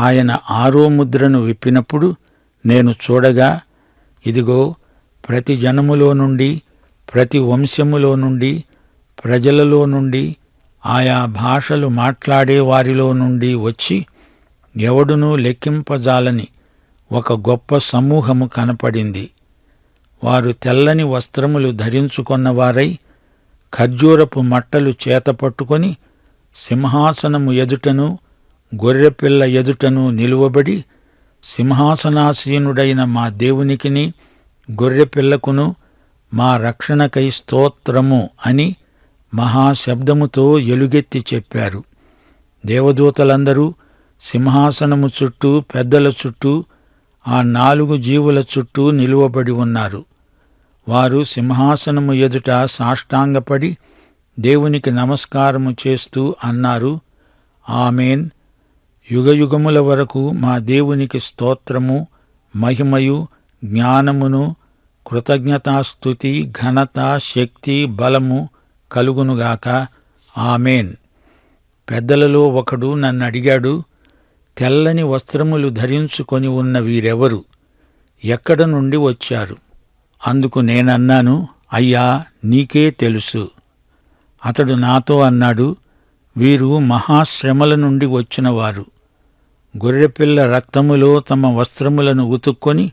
ఆయన 6వ ముద్రను విప్పినప్పుడు నేను చూడగా, ఇదిగో, ప్రతి జనములో నుండి, ప్రతి వంశములో నుండి, ప్రజలలో నుండి, ఆయా భాషలు మాట్లాడే వారిలో నుండి వచ్చి ఎవడునూ లెక్కింపజాలని ఒక గొప్ప సమూహము కనపడింది. వారు తెల్లని వస్త్రములు ధరించుకొన్నవారై ఖర్జూరపు మట్టలు చేతపట్టుకొని సింహాసనము ఎదుటను గొర్రెపిల్ల ఎదుటను నిలువబడి, సింహాసనాసీనుడైన మా దేవునికిని గొర్రెపిల్లకును మా రక్షణకై స్తోత్రము అని మహాశబ్దముతో ఎలుగెత్తి చెప్పారు. దేవదూతలందరూ సింహాసనము చుట్టూ, పెద్దల చుట్టూ, ఆ 4 జీవుల చుట్టూ నిలువబడి ఉన్నారు. వారు సింహాసనము ఎదుట సాష్టాంగపడి దేవునికి నమస్కారము చేస్తూ అన్నారు, ఆమేన్. యుగయుగముల వరకు మా దేవునికి స్తోత్రము, మహిమయు, జ్ఞానమును, కృతజ్ఞతాస్తుతి, ఘనత, శక్తి, బలము కలుగునుగాక. ఆమేన్. పెద్దలలో ఒకడు నన్నడిగాడు, తెల్లని వస్త్రములు ధరించుకొని ఉన్న వీరెవరు? ఎక్కడ నుండి వచ్చారు? అందుకు నేనన్నాను, అయ్యా, నీకే తెలుసు. అతడు నాతో అన్నాడు, వీరు మహాశ్రమల నుండి వచ్చినవారు. గొర్రెపిల్ల రక్తములో తమ వస్త్రములను ఉతుక్కొని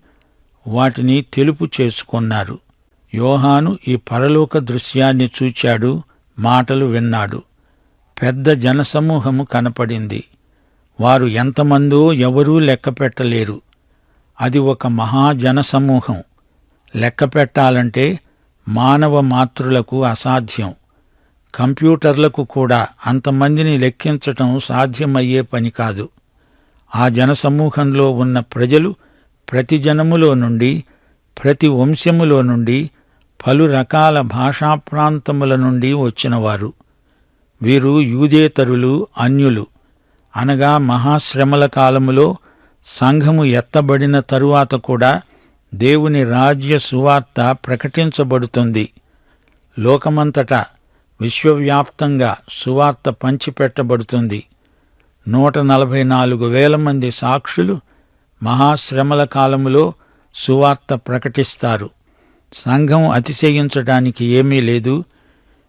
వాటిని తెలుపు చేసుకొన్నారు. యోహాను ఈ పరలోక దృశ్యాన్ని చూచాడు, మాటలు విన్నాడు. పెద్ద జనసమూహము కనపడింది. వారు ఎంతమందో ఎవరూ లెక్కపెట్టలేరు. అది ఒక మహాజనసమూహం. లెక్కపెట్టాలంటే మానవ మాతృలకు అసాధ్యం. కంప్యూటర్లకు కూడా అంతమందిని లెక్కించటం సాధ్యమయ్యే పని కాదు. ఆ జనసమూహంలో ఉన్న ప్రజలు ప్రతి జనములో నుండి, ప్రతి వంశములో నుండి, పలు రకాల భాషా ప్రాంతముల నుండి వచ్చినవారు. వీరు యూదేతరులు, అన్యులు. అనగా మహాశ్రమల కాలములో సంఘము ఎత్తబడిన తరువాత కూడా దేవుని రాజ్య సువార్త ప్రకటించబడుతుంది. లోకమంతటా విశ్వవ్యాప్తంగా సువార్త పంచిపెట్టబడుతుంది. 144,000 మంది సాక్షులు మహాశ్రమల కాలములో సువార్త ప్రకటిస్తారు. సంఘం అతిశయించటానికి ఏమీ లేదు.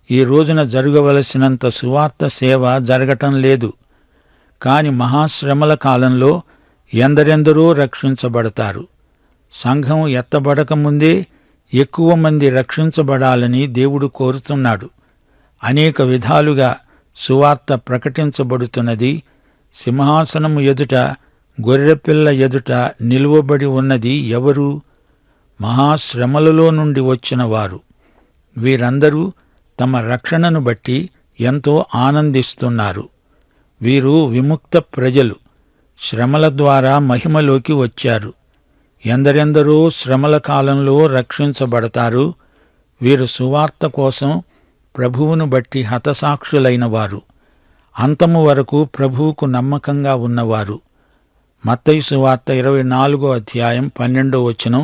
ఈ రోజున జరగవలసినంత సువార్త సేవ జరగటం లేదు. కాని మహాశ్రమల కాలంలో ఎందరెందరో రక్షించబడతారు. సంఘం ఎత్తబడకముందే ఎక్కువ మంది రక్షించబడాలని దేవుడు కోరుతున్నాడు. అనేక విధాలుగా సువార్త ప్రకటించబడుతున్నది. సింహాసనము ఎదుట, గొర్రెపిల్ల ఎదుట నిలువబడి ఉన్నది ఎవరు? మహాశ్రమలలో నుండి వచ్చిన వారు. వీరందరూ తమ రక్షణను బట్టి ఎంతో ఆనందిస్తున్నారు. వీరు విముక్త ప్రజలు. శ్రమల ద్వారా మహిమలోకి వచ్చారు. ఎందరెందరో శ్రమల కాలంలో రక్షించబడతారు. వీరు సువార్త కోసం ప్రభువును బట్టి హతసాక్షులైన వారు. అంతము వరకు ప్రభువుకు నమ్మకంగా ఉన్నవారు. మత్తయి సువార్త 24వ అధ్యాయం 12వ వచనం,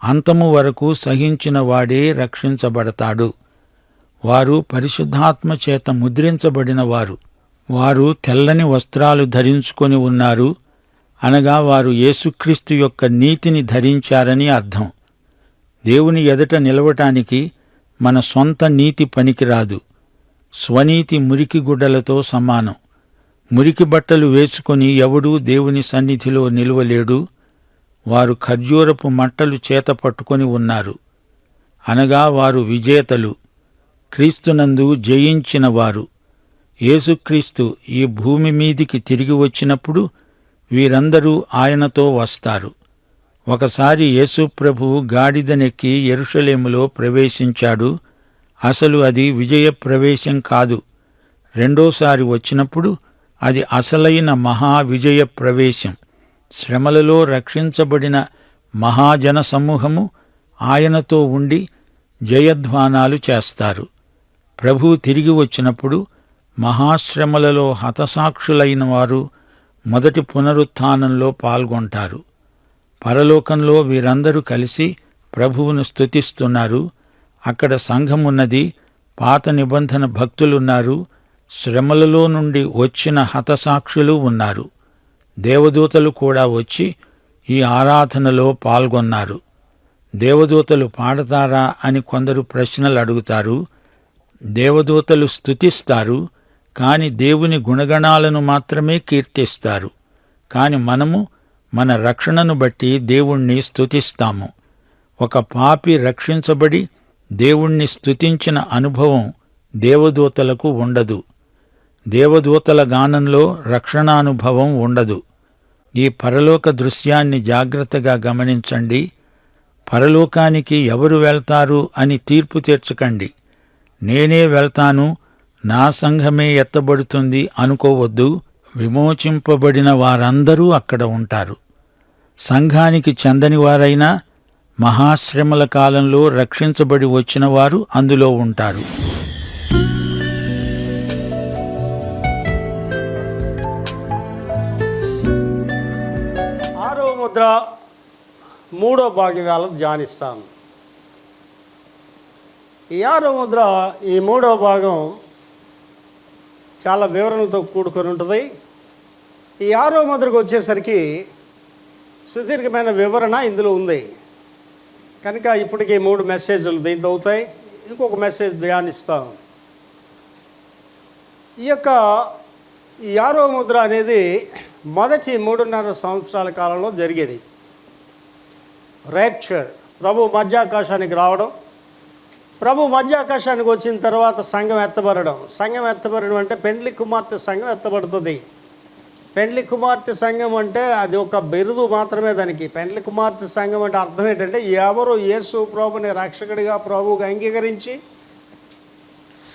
అంతము వరకు సహించిన వాడే రక్షించబడతాడు. వారు పరిశుద్ధాత్మ చేత ముద్రించబడిన వారు. వారు తెల్లని వస్త్రాలు ధరించుకొని ఉన్నారు. అనగా వారు యేసుక్రీస్తు యొక్క నీతిని ధరించారని అర్థం. దేవుని ఎదుట నిలవటానికి మన సొంత నీతి పనికిరాదు. స్వనీతి మురికి గుడ్డలతో సమానం. మురికి బట్టలు వేసుకొని ఎవడూ దేవుని సన్నిధిలో నిలువలేడు. వారు ఖర్జూరపు మట్టలు చేత పట్టుకొని ఉన్నారు. అనగా వారు విజేతలు, క్రీస్తునందు జయించిన వారు. యేసుక్రీస్తు ఈ భూమి మీదికి తిరిగి వచ్చినప్పుడు వీరందరూ ఆయనతో వస్తారు. ఒకసారి యేసు ప్రభువు గాడిదనెక్కి యెరూషలేములో ప్రవేశించాడు. అసలు అది విజయ ప్రవేశం కాదు. రెండోసారి వచ్చినప్పుడు అది అసలైన మహావిజయ ప్రవేశం. శ్రమలలో రక్షించబడిన మహాజన సమూహము ఆయనతో ఉండి జయధ్వానాలు చేస్తారు. ప్రభువు తిరిగి వచ్చినప్పుడు మహాశ్రమలలో హతసాక్షులైన వారు మొదటి పునరుత్థానంలో పాల్గొంటారు. పరలోకంలో వీరందరూ కలిసి ప్రభువును స్తుతిస్తున్నారు. అక్కడ సంఘమున్నది, పాత నిబంధన భక్తులున్నారు, శ్రమలలో నుండి వచ్చిన హతసాక్షులు ఉన్నారు. దేవదూతలు కూడా వచ్చి ఈ ఆరాధనలో పాల్గొన్నారు. దేవదూతలు పాడతారా అని కొందరు ప్రశ్నలు అడుగుతారు. దేవదూతలు స్తుతిస్తారు, కాని దేవుని గుణగణాలను మాత్రమే కీర్తిస్తారు. కాని మనము మన రక్షణను బట్టి దేవుణ్ణి స్తుతిస్తాము. ఒక పాపి రక్షించబడి దేవుణ్ణి స్తుతించిన అనుభవం దేవదూతలకు ఉండదు. దేవదూతల గానంలో రక్షణానుభవం ఉండదు. ఈ పరలోక దృశ్యాన్ని జాగ్రత్తగా గమనించండి. పరలోకానికి ఎవరు వెళ్తారు అని తీర్పు తీర్చకండి. నేనే వెళ్తాను, నా సంఘమే ఎత్తబడుతుంది అనుకోవద్దు. విమోచింపబడిన వారందరూ అక్కడ ఉంటారు. సంఘానికి చెందని వారైనా మహాశ్రమల కాలంలో రక్షించబడి వచ్చిన వారు అందులో ఉంటారు. ఆరవ ముద్ర మూడో భాగం ధ్యానిస్తాను. ఈ ఆరవ ముద్ర ఈ మూడో భాగం చాలా వివరణలతో కూడుకొని ఉంటుంది. ఈ ఆరవ ముద్రకు వచ్చేసరికి సుదీర్ఘమైన వివరణ ఇందులో ఉంది కనుక ఇప్పటికీ 3 మెసేజ్లు దీంతో అవుతాయి. ఇంకొక మెసేజ్ ధ్యానిస్తాం. ఈ ఆరవ ముద్ర అనేది మొదటి 3.5 సంవత్సరాల కాలంలో జరిగేది. ర్యాప్చర్, ప్రభు మధ్యాకాశానికి రావడం, ప్రభు మధ్యాకాశానికి వచ్చిన తర్వాత సంఘం ఎత్తబడడం. సంఘం ఎత్తబడడం అంటే పెండ్లి కుమార్తె సంఘం ఎత్తబడుతుంది. పెండ్లి కుమార్తె సంఘం అంటే అది ఒక బిరుదు మాత్రమే. దానికి పెండ్లి కుమార్తె సంఘం అంటే అర్థం ఏంటంటే ఎవరు యేసు ప్రభుని రక్షకుడిగా ప్రభువుకి అంగీకరించి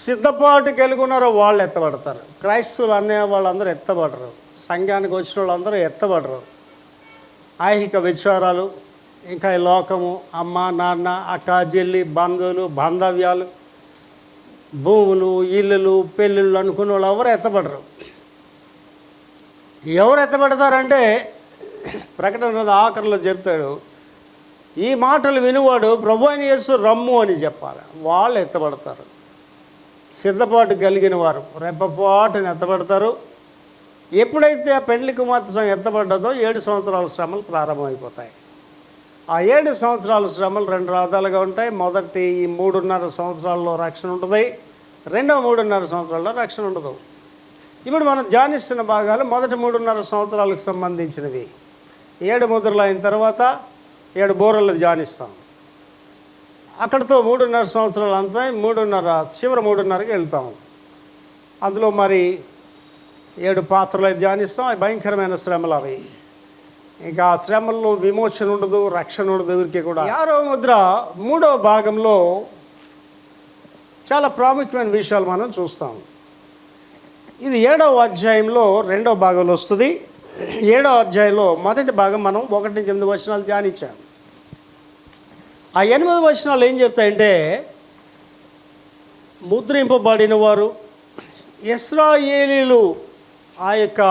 సిద్ధపాటు కలిగి ఉన్నారో వాళ్ళు ఎత్తబడతారు. క్రైస్తవులు అనే వాళ్ళందరూ ఎత్తబడరు. సంఘానికి వచ్చిన వాళ్ళందరూ ఎత్తబడరు. ఐహిక విచారాలు, ఇంకా ఈ లోకము, అమ్మ నాన్న, అక్క చెల్లి, బంధువులు, బాంధవ్యాలు, భూములు, ఇల్లులు, పెళ్ళిళ్ళు అనుకున్న వాళ్ళు ఎవరు ఎత్తబడరు. ఎవరు ఎత్తబడతారంటే ప్రకటన ఆఖరిలో చెప్తాడు, ఈ మాటలు వినువాడు ప్రభు అయిన యేసు రమ్ము అని చెప్పాలి. వాళ్ళు ఎత్తబడతారు. సిద్ధపాటు కలిగిన వారు రెప్పపాటుని ఎత్తబడతారు. ఎప్పుడైతే ఆ పెండ్లి కుమార్తె సంఘం ఎత్తబడ్డదో 7 సంవత్సరాల శ్రమలు ప్రారంభమైపోతాయి. ఆ 7 సంవత్సరాల శ్రమలు 2 రకాలుగా ఉంటాయి. మొదటి ఈ 3.5 సంవత్సరాల్లో రక్షణ ఉంటుంది, రెండవ 3.5 సంవత్సరాల్లో రక్షణ ఉండదు. ఇప్పుడు మనం ధ్యానిస్తున్న భాగాలు మొదటి 3.5 సంవత్సరాలకు సంబంధించినవి. 7 ముద్రలు అయిన తర్వాత 7 బోరలు ధ్యానిస్తాం. అక్కడితో 3.5 సంవత్సరాలు అంతా 3.5కి వెళ్తాం. అందులో మరి 7 పాత్రలు ధ్యానిస్తాం. అవి భయంకరమైన శ్రమలు. అవి ఇంకా ఆ శ్రమల్లో విమోచన ఉండదు, రక్షణ ఉండదు ఎవరికి కూడా. 6వ ముద్ర 3వ భాగంలో చాలా ప్రాముఖ్యమైన విషయాలు మనం చూస్తాం. ఇది 7వ అధ్యాయంలో 2వ భాగంలో వస్తుంది. 7వ అధ్యాయంలో మొదటి భాగం మనం 1-8 వచనాలు ధ్యానించాం. ఆ 8 వచనాలు ఏం చెప్తాయంటే, ముద్రింపబడిన వారు ఇశ్రాయేలీయులు ఆ యొక్క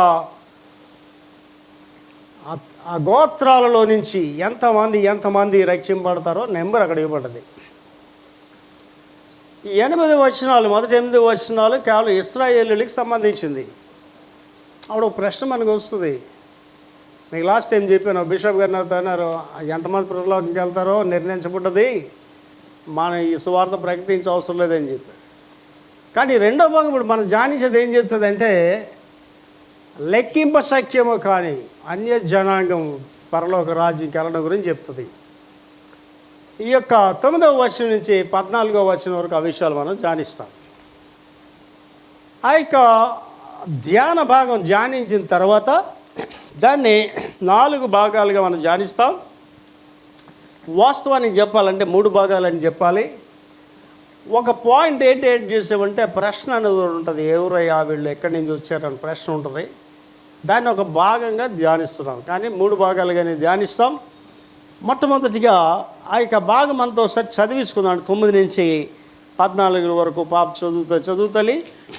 ఆ గోత్రాలలో నుంచి ఎంతమంది రక్షింపబడతారో నెంబర్ అక్కడ ఇవ్వబడ్డది. ఈ 8 వచనాలు, మొదటి 8 వచనాలు కేవలం ఇశ్రాయేలీయులకు సంబంధించింది. అప్పుడు ఒక ప్రశ్న మనకు వస్తుంది. మీకు లాస్ట్ టైం చెప్పాను, బిషప్ గారు నాతో అన్నారు, ఎంతమంది పరలోకంకి వెళ్తారో నిర్ణయించబడ్డది, మన ఈ సువార్త ప్రకటించే అవసరం లేదని చెప్పి. కానీ 2వ భాగం ఇప్పుడు మనం ధ్యానించేది ఏం చెప్తుందంటే, లెక్కింప సఖ్యము కానీ అన్య జనాంగం పరలోక రాజ్యంకి వెళ్ళడం గురించి చెప్తుంది. ఈ యొక్క 9వ వచనం నుంచి 14వ వచనం వరకు ఆ విషయాలు మనం ధ్యానిస్తాం. ఆ యొక్క ధ్యాన భాగం ధ్యానించిన తర్వాత దాన్ని 4 భాగాలుగా మనం ధ్యానిస్తాం. వాస్తవానికి చెప్పాలంటే 3 భాగాలని చెప్పాలి. ఒక పాయింట్ ఏంటి చేసామంటే ప్రశ్న అనేది ఉంటుంది. ఎవరయ్యా వీళ్ళు ఎక్కడి నుంచి వచ్చారని ప్రశ్న ఉంటుంది. దాన్ని ఒక భాగంగా ధ్యానిస్తున్నాం, కానీ 3 భాగాలుగానే ధ్యానిస్తాం. మొట్టమొదటిగా ఆ యొక్క భాగం అంతా ఒకసారి చదివించుకుందాం. 9 నుంచి 14 వరకు పాప చదువుతలి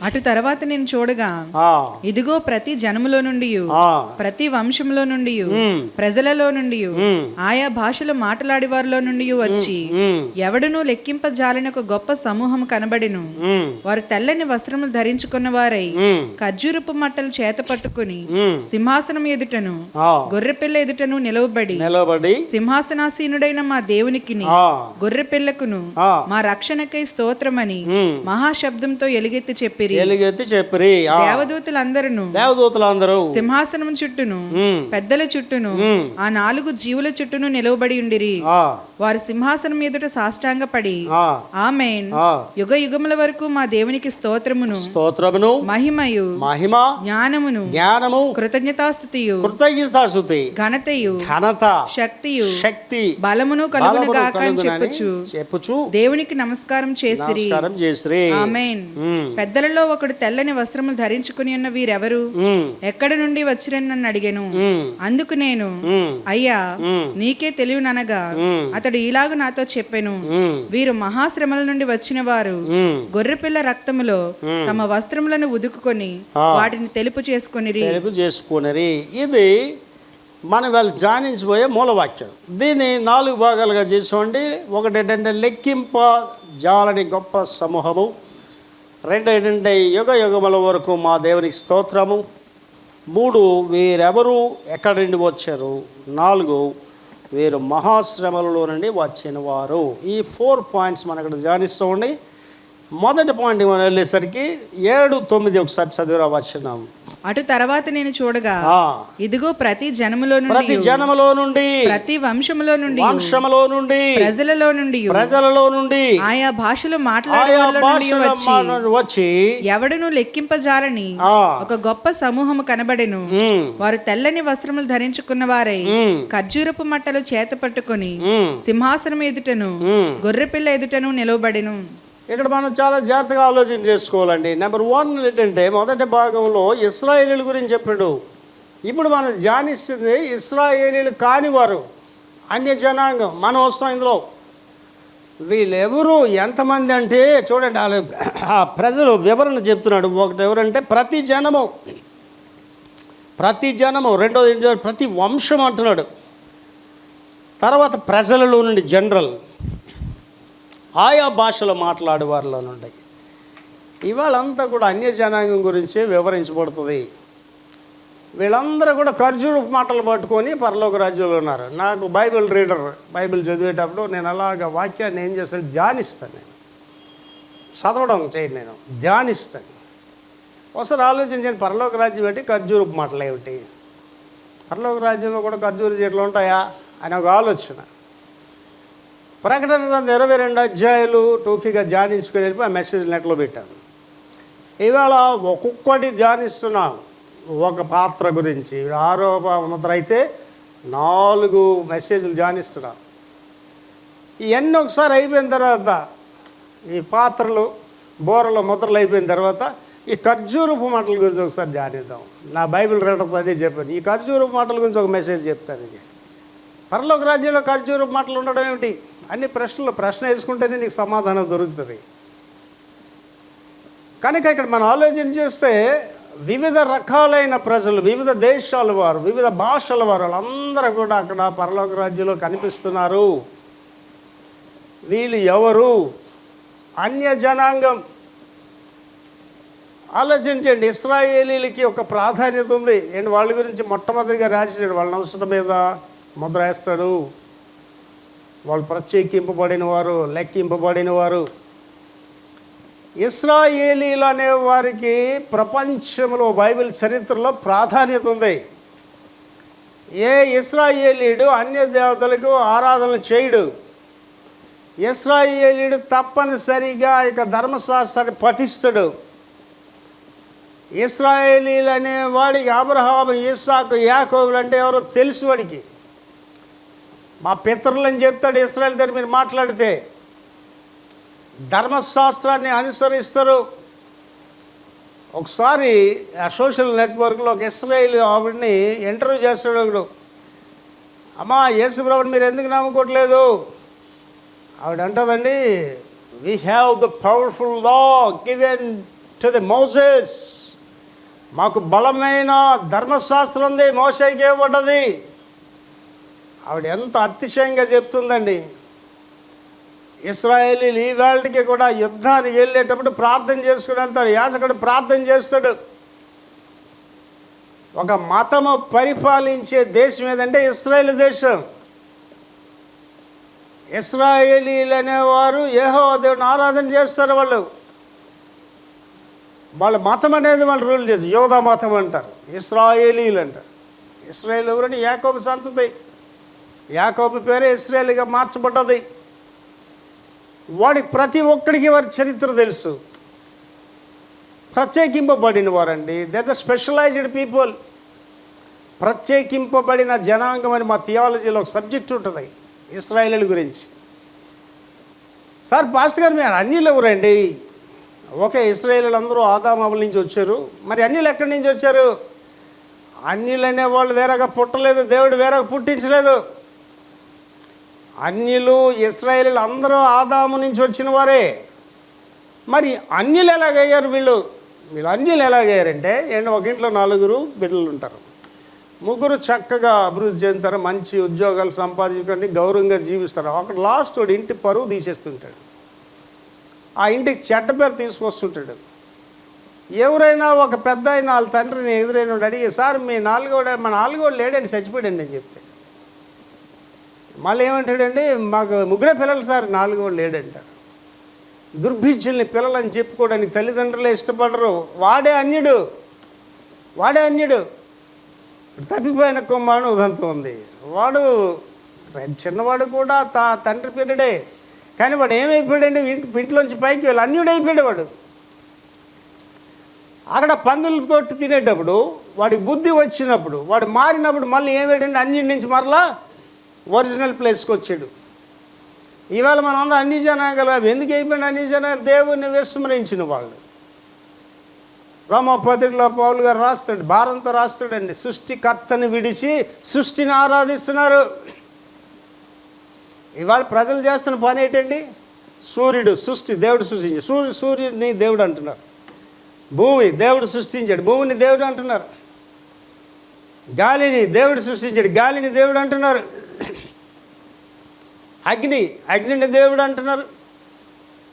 అటు తర్వాత నేను చూడగా ఆ, ఇదిగో ప్రతి జనములో నుండి ఆ, ప్రతి వంశంలో నుండి ఉమ్, ప్రజలలో నుండి ఉమ్, ఆయా భాషలు మాట్లాడే వారిలో నుండి వచ్చి ఉమ్, ఎవడునూ లెక్కింపజాలని ఒక గొప్ప సమూహం కనబడెను. ఉమ్, వారు తెల్లని వస్త్రములు ధరించుకున్న వారై ఉమ్, ఖర్జూరపు మట్టలు చేత పట్టుకుని ఉమ్, సింహాసనం ఎదుటను ఆ, గొర్రెపిల్ల ఎదుటను నిలవబడి నిలబడి సింహాసనాసీనుడైన మా దేవునికిని ఆ, గొర్రెపిల్లకును ఆ, మా రక్షణకై స్తోత్రమని ఉమ్, మహాశబ్దంతో ఎలుగెత్తి చెప్పిరి. ఎలుగెత్తి చెప్పరి. ఆ, దేవదూతలందరూ దేవదూతలందరూ సింహాసనం చుట్టూను ఉమ్, పెద్దల చుట్టూను ఉమ్, ఆ 4 జీవుల చుట్టూను నిలవబడి ఉండిరి. ఆ, వారు సింహాసనం ఎదుట సాష్టాంగపడి ఆ, ఆమేన్ ఆ, యుగ యుగముల వరకు మా దేవునికి స్తోత్రమును స్తోత్రమును మహిమయు మహిమ జ్ఞానమును జ్ఞానము కృతజ్ఞతాస్తుతియు కృతజ్ఞతాస్తుతి ఘనతయు ఘనత శక్తియు శక్తి బలమును కలుగును బలమును గాక అని కలుగునని చెప్పుచు దేవునికి నమస్కారం చేసిరి. నమస్కారం చేసిరి. ఆమేన్. ఉమ్, పెద్దలలో ఒకడు తెల్లని వస్త్రములు ధరించుకుని ఉన్న వీరెవరు, ఉమ్, ఎక్కడి నుండి వచ్చిరని నన్ను అడిగాను. ఉమ్, అందుకు నేను ఉమ్, అయ్యా ఉమ్, నీకే తెలియననగా ఉమ్, అతడు ఇలాగ నాతో చెప్పెను, ఉమ్, వీరు మహాశ్రమల నుండి వచ్చిన వారు ఉమ్, గొర్రెపిల్ల రక్తములో ఉమ్, తమ వస్త్రములను ఉదుకుకొని ఆ, వాటిని తెలుపు చేసుకొనిరి. తెలుపు చేసుకునరి. ఇది మనం వాళ్ళు ధ్యానించబోయే మూలవాక్యం. దీన్ని 4 భాగాలుగా చేసుకోండి. ఒకటి ఏంటంటే లెక్కింప జాలని గొప్ప సమూహము. 2 ఏంటంటే యుగ యుగముల వరకు మా దేవునికి స్తోత్రము. 3 వీరెవరు ఎక్కడి నుండి వచ్చారు. 4 వీరు మహాశ్రమలలో నుండి వచ్చిన వారు. ఈ 4 పాయింట్స్ మనం ఇక్కడ ధ్యానిస్తూ ఉండి, మొదటి పాయింట్ మనం వెళ్ళేసరికి 7, 9 ఒకసారి చదివిరా వచ్చినాం. అటు తర్వాత నేను చూడగా ఆ, ఇదిగో ప్రతి జనములో ప్రతి నుండి జనములో నుండి ప్రతి వంశములో నుండి వంశములో నుండి ప్రజలలో నుండి ప్రజలలో నుండి ఆయా భాషలు మాట్లాడే ఆయా వాళ్ళ నుండి భాషల వచ్చి వచ్చి ఎవడును లెక్కింపజాలని ఆ, ఒక గొప్ప సమూహము కనబడెను. ఉమ్, వారు తెల్లని వస్త్రములు ధరించుకున్న వారై ఉమ్, ఖర్జూరపు మట్టలు చేత పట్టుకొని ఉమ్, సింహాసనం ఎదుటను ఉమ్. గొర్రెపిల్ల ఎదుటను నిలవబడెను. ఇక్కడ మనం చాలా జాగ్రత్తగా ఆలోచన చేసుకోవాలండి. నెంబర్ 1 ఏంటంటే మొదటి భాగంలో ఇశ్రాయేలీల గురించి చెప్పాడు. ఇప్పుడు మనం ధ్యానిస్తుంది ఇశ్రాయేలీలు కానివారు, అన్య జనాంగం. మనం వస్తాం ఇందులో. వీళ్ళెవరు ఎంతమంది అంటే చూడండి, వాళ్ళు ఆ ప్రజలు వివరణ చెప్తున్నాడు. ఒకటి ఎవరంటే ప్రతి జనము, ప్రతి జనము. రెండోది ఏంటంటే ప్రతి వంశం అంటున్నాడు. తర్వాత ప్రజలలో నుండి జనరల్, ఆయా భాషలు మాట్లాడే వారిలో నుండి. ఇవాళంతా కూడా అన్య జనాంగం గురించి వివరించబడుతుంది. వీళ్ళందరూ కూడా ఖర్జూరపు మాటలు పట్టుకొని పరలోక రాజ్యంలో ఉన్నారు. నాకు బైబిల్ రీడర్, బైబిల్ చదివేటప్పుడు నేను అలాగ వాక్యాన్ని ఏం చేస్తాను, ధ్యానిస్తాను. నేను చదవడం చేయను, నేను ధ్యానిస్తాను. ఒకసారి ఆలోచించండి, పరలోక రాజ్యం ఏంటి, ఖర్జూరపు మాటలు ఏమిటి, పరలోక రాజ్యంలో కూడా ఖర్జూర చెట్లు ఉంటాయా అని ఒక ఆలోచన. ప్రకటన 22 అధ్యాయాలు టూకీగా ధ్యానించుకుని వెళ్ళిపోయి ఆ మెసేజ్ నెట్లో పెట్టాను. ఇవాళ ఒక్కొక్కటి ధ్యానిస్తున్నాం. ఒక పాత్ర గురించి 6వ ముద్ర అయితే 4 మెసేజ్లు ధ్యానిస్తున్నాం. ఇవన్నీ ఒకసారి అయిపోయిన తర్వాత, ఈ పాత్రలు బోరల ముద్రలు అయిపోయిన తర్వాత ఈ ఖర్జూరపు మాటల గురించి ఒకసారి ధ్యానిద్దాం. నా బైబిల్ రీడర్తో అదే చెప్పాను. ఈ ఖర్జూరపు మాటల గురించి ఒక మెసేజ్ చెప్తాను. ఇది పరలోక రాజ్యంలో ఖర్జూరపు మాటలు ఉండడం ఏమిటి, అన్ని ప్రశ్న వేసుకుంటేనే నీకు సమాధానం దొరుకుతుంది. కనుక ఇక్కడ మనం ఆలోచన చేస్తే వివిధ రకాలైన ప్రజలు, వివిధ దేశాల వారు, వివిధ భాషల వారు, వాళ్ళందరూ కూడా అక్కడ పరలోక రాజ్యంలో కనిపిస్తున్నారు. వీళ్ళు ఎవరు, అన్య జనాంగం. ఆలోచించండి, ఇశ్రాయేలీలకి ఒక ప్రాధాన్యత ఉంది. ఏంటి వాళ్ళ గురించి మొట్టమొదటిగా రాశాడు, వాళ్ళ నవసట మీద ముద్ర వేస్తాడు. వాళ్ళు ప్రత్యేకింపబడిన వారు, లెక్కింపబడిన వారు. ఇశ్రాయేలీలు అనే వారికి ప్రపంచంలో బైబిల్ చరిత్రలో ప్రాధాన్యత ఉంది. ఏ ఇశ్రాయేలీయుడు అన్య దేవతలకు ఆరాధనలు చేయడు. ఇశ్రాయేలీయుడు తప్పనిసరిగా ఇక ధర్మశాస్త్రాన్ని పఠిస్తాడు. ఇశ్రాయేలీలు అనేవాడికి అబ్రహాము, ఇస్సాకు, యాకోబులు అంటే ఎవరో తెలుసు వాడికి. మా పితరులని చెప్తాడు ఇశ్రాయేలుతో మీరు మాట్లాడితే. ధర్మశాస్త్రాన్ని అనుసరిస్తారు. ఒకసారి ఆ సోషల్ నెట్వర్క్లో ఒక ఇశ్రాయేలు ఆవిడని ఇంటర్వ్యూ చేస్తాడు ఒకడు. అమ్మా, యేసుప్రభుని మీరు ఎందుకు నమ్ముకోవట్లేదు? ఆవిడ అంటుందండి, we have the powerful law given to the Moses. మాకు బలమైన ధర్మశాస్త్రం ఉంది, మోషేకి ఇవ్వబడ్డది. ఆవిడ ఎంత అతిశయంగా చెప్తుందండి. ఇశ్రాయేలీలు ఈ వేళకి కూడా యుద్ధానికి వెళ్ళేటప్పుడు ప్రార్థన చేసుకుని వెళ్తారు. యాజకుడు ప్రార్థన చేస్తాడు. ఒక మతము పరిపాలించే దేశం ఏదంటే ఇశ్రాయేలు దేశం. ఇశ్రాయేలీలు అనేవారు యెహోవా దేవుని ఆరాధన చేస్తారు. వాళ్ళ మతం అనేది వాళ్ళు రూల్ చేస్తారు. యోధా మతం అంటారు, ఇశ్రాయేలీలు అంటారు. ఇశ్రాయేల్ ఎవరని? యాకోబు సంతతి. యాకోబు పేరే ఇశ్రాయేలుగా మార్చబడ్డది. వాడికి ప్రతి ఒక్కడికి వారి చరిత్ర తెలుసు. ప్రత్యేకింపబడిన వారండి. They are the specialized people. ప్రత్యేకింపబడిన జనాంగం అని మా థియాలజీలో ఒక సబ్జెక్ట్ ఉంటుంది ఇశ్రాయేలీల గురించి. సార్ పాస్టర్ గారు మీరు అన్యులు ఎవరండి? ఓకే, ఇశ్రాయేలీలు అందరూ ఆదాముల నుంచి వచ్చారు. మరి అన్యులు ఎక్కడి నుంచి వచ్చారు? అన్యులు అనేవాళ్ళు వేరేగా పుట్టలేదు, దేవుడు వేరేగా పుట్టించలేదు. అన్యులు ఇశ్రాయేలీలు అందరూ ఆదాము నుంచి వచ్చిన వారే. మరి అన్యులు ఎలాగయ్యారు? వీళ్ళు అన్యులు ఎలాగయ్యారంటే ఒక ఇంట్లో 4 బిడ్డలు ఉంటారు. 3 చక్కగా అభివృద్ధి చెందుతారు, మంచి ఉద్యోగాలు సంపాదించుకొని గౌరవంగా జీవిస్తారు. ఒకడు లాస్ట్ వాడు ఇంటి పరువు తీసేస్తుంటాడు, ఆ ఇంటికి చెడ్డ పేరు తీసుకొస్తుంటాడు. ఎవరైనా ఒక పెద్ద అయిన వాళ్ళ తండ్రిని ఎదురైన అడిగి, సార్ మా నాలుగోడు లేడని చచ్చిపోయాడండి అని చెప్తే, మళ్ళీ ఏమంటాడండి, మాకు 3 పిల్లలు సార్, 4ఓడు లేడంటారు. దుర్భిక్షుల్ని పిల్లలని చెప్పుకోవడానికి తల్లిదండ్రులే ఇష్టపడరు. వాడే అన్యుడు. తప్పిపోయిన కుమారుడు ఉదంతం ఉంది. వాడు చిన్నవాడు కూడా తండ్రి పిల్లడే, కానీ వాడు ఏమైపోయాడండి, ఇంట్లోంచి పైకి వెళ్ళి అన్యుడైపోయాడు. వాడు అక్కడ పందులతో తినేటప్పుడు వాడికి బుద్ధి వచ్చినప్పుడు, వాడు మారినప్పుడు మళ్ళీ ఏమేటండి, అన్యుడి నుంచి మరలా ఒరిజినల్ ప్లేస్కి వచ్చాడు. ఇవాళ మనం అందరూ అన్ని జనాంగాలు ఎందుకు అయిపోయిన అన్ని జనాలు దేవుణ్ణి విస్మరించిన వాళ్ళు. రోమపత్రికలో పౌలు గారు రాస్తాడు, భారంతో రాస్తాడండి, సృష్టికర్తని విడిచి సృష్టిని ఆరాధిస్తున్నారు. ఇవాళ ప్రజలు చేస్తున్న పని ఏంటండి, సూర్యుడు సృష్టి దేవుడు సృష్టించాడు, సూర్యుడిని దేవుడు అంటున్నారు. భూమి దేవుడు సృష్టించాడు, భూమిని దేవుడు అంటున్నారు. గాలిని దేవుడు సృష్టించాడు, గాలిని దేవుడు అంటున్నారు. అగ్నిని దేవుడు అంటున్నారు.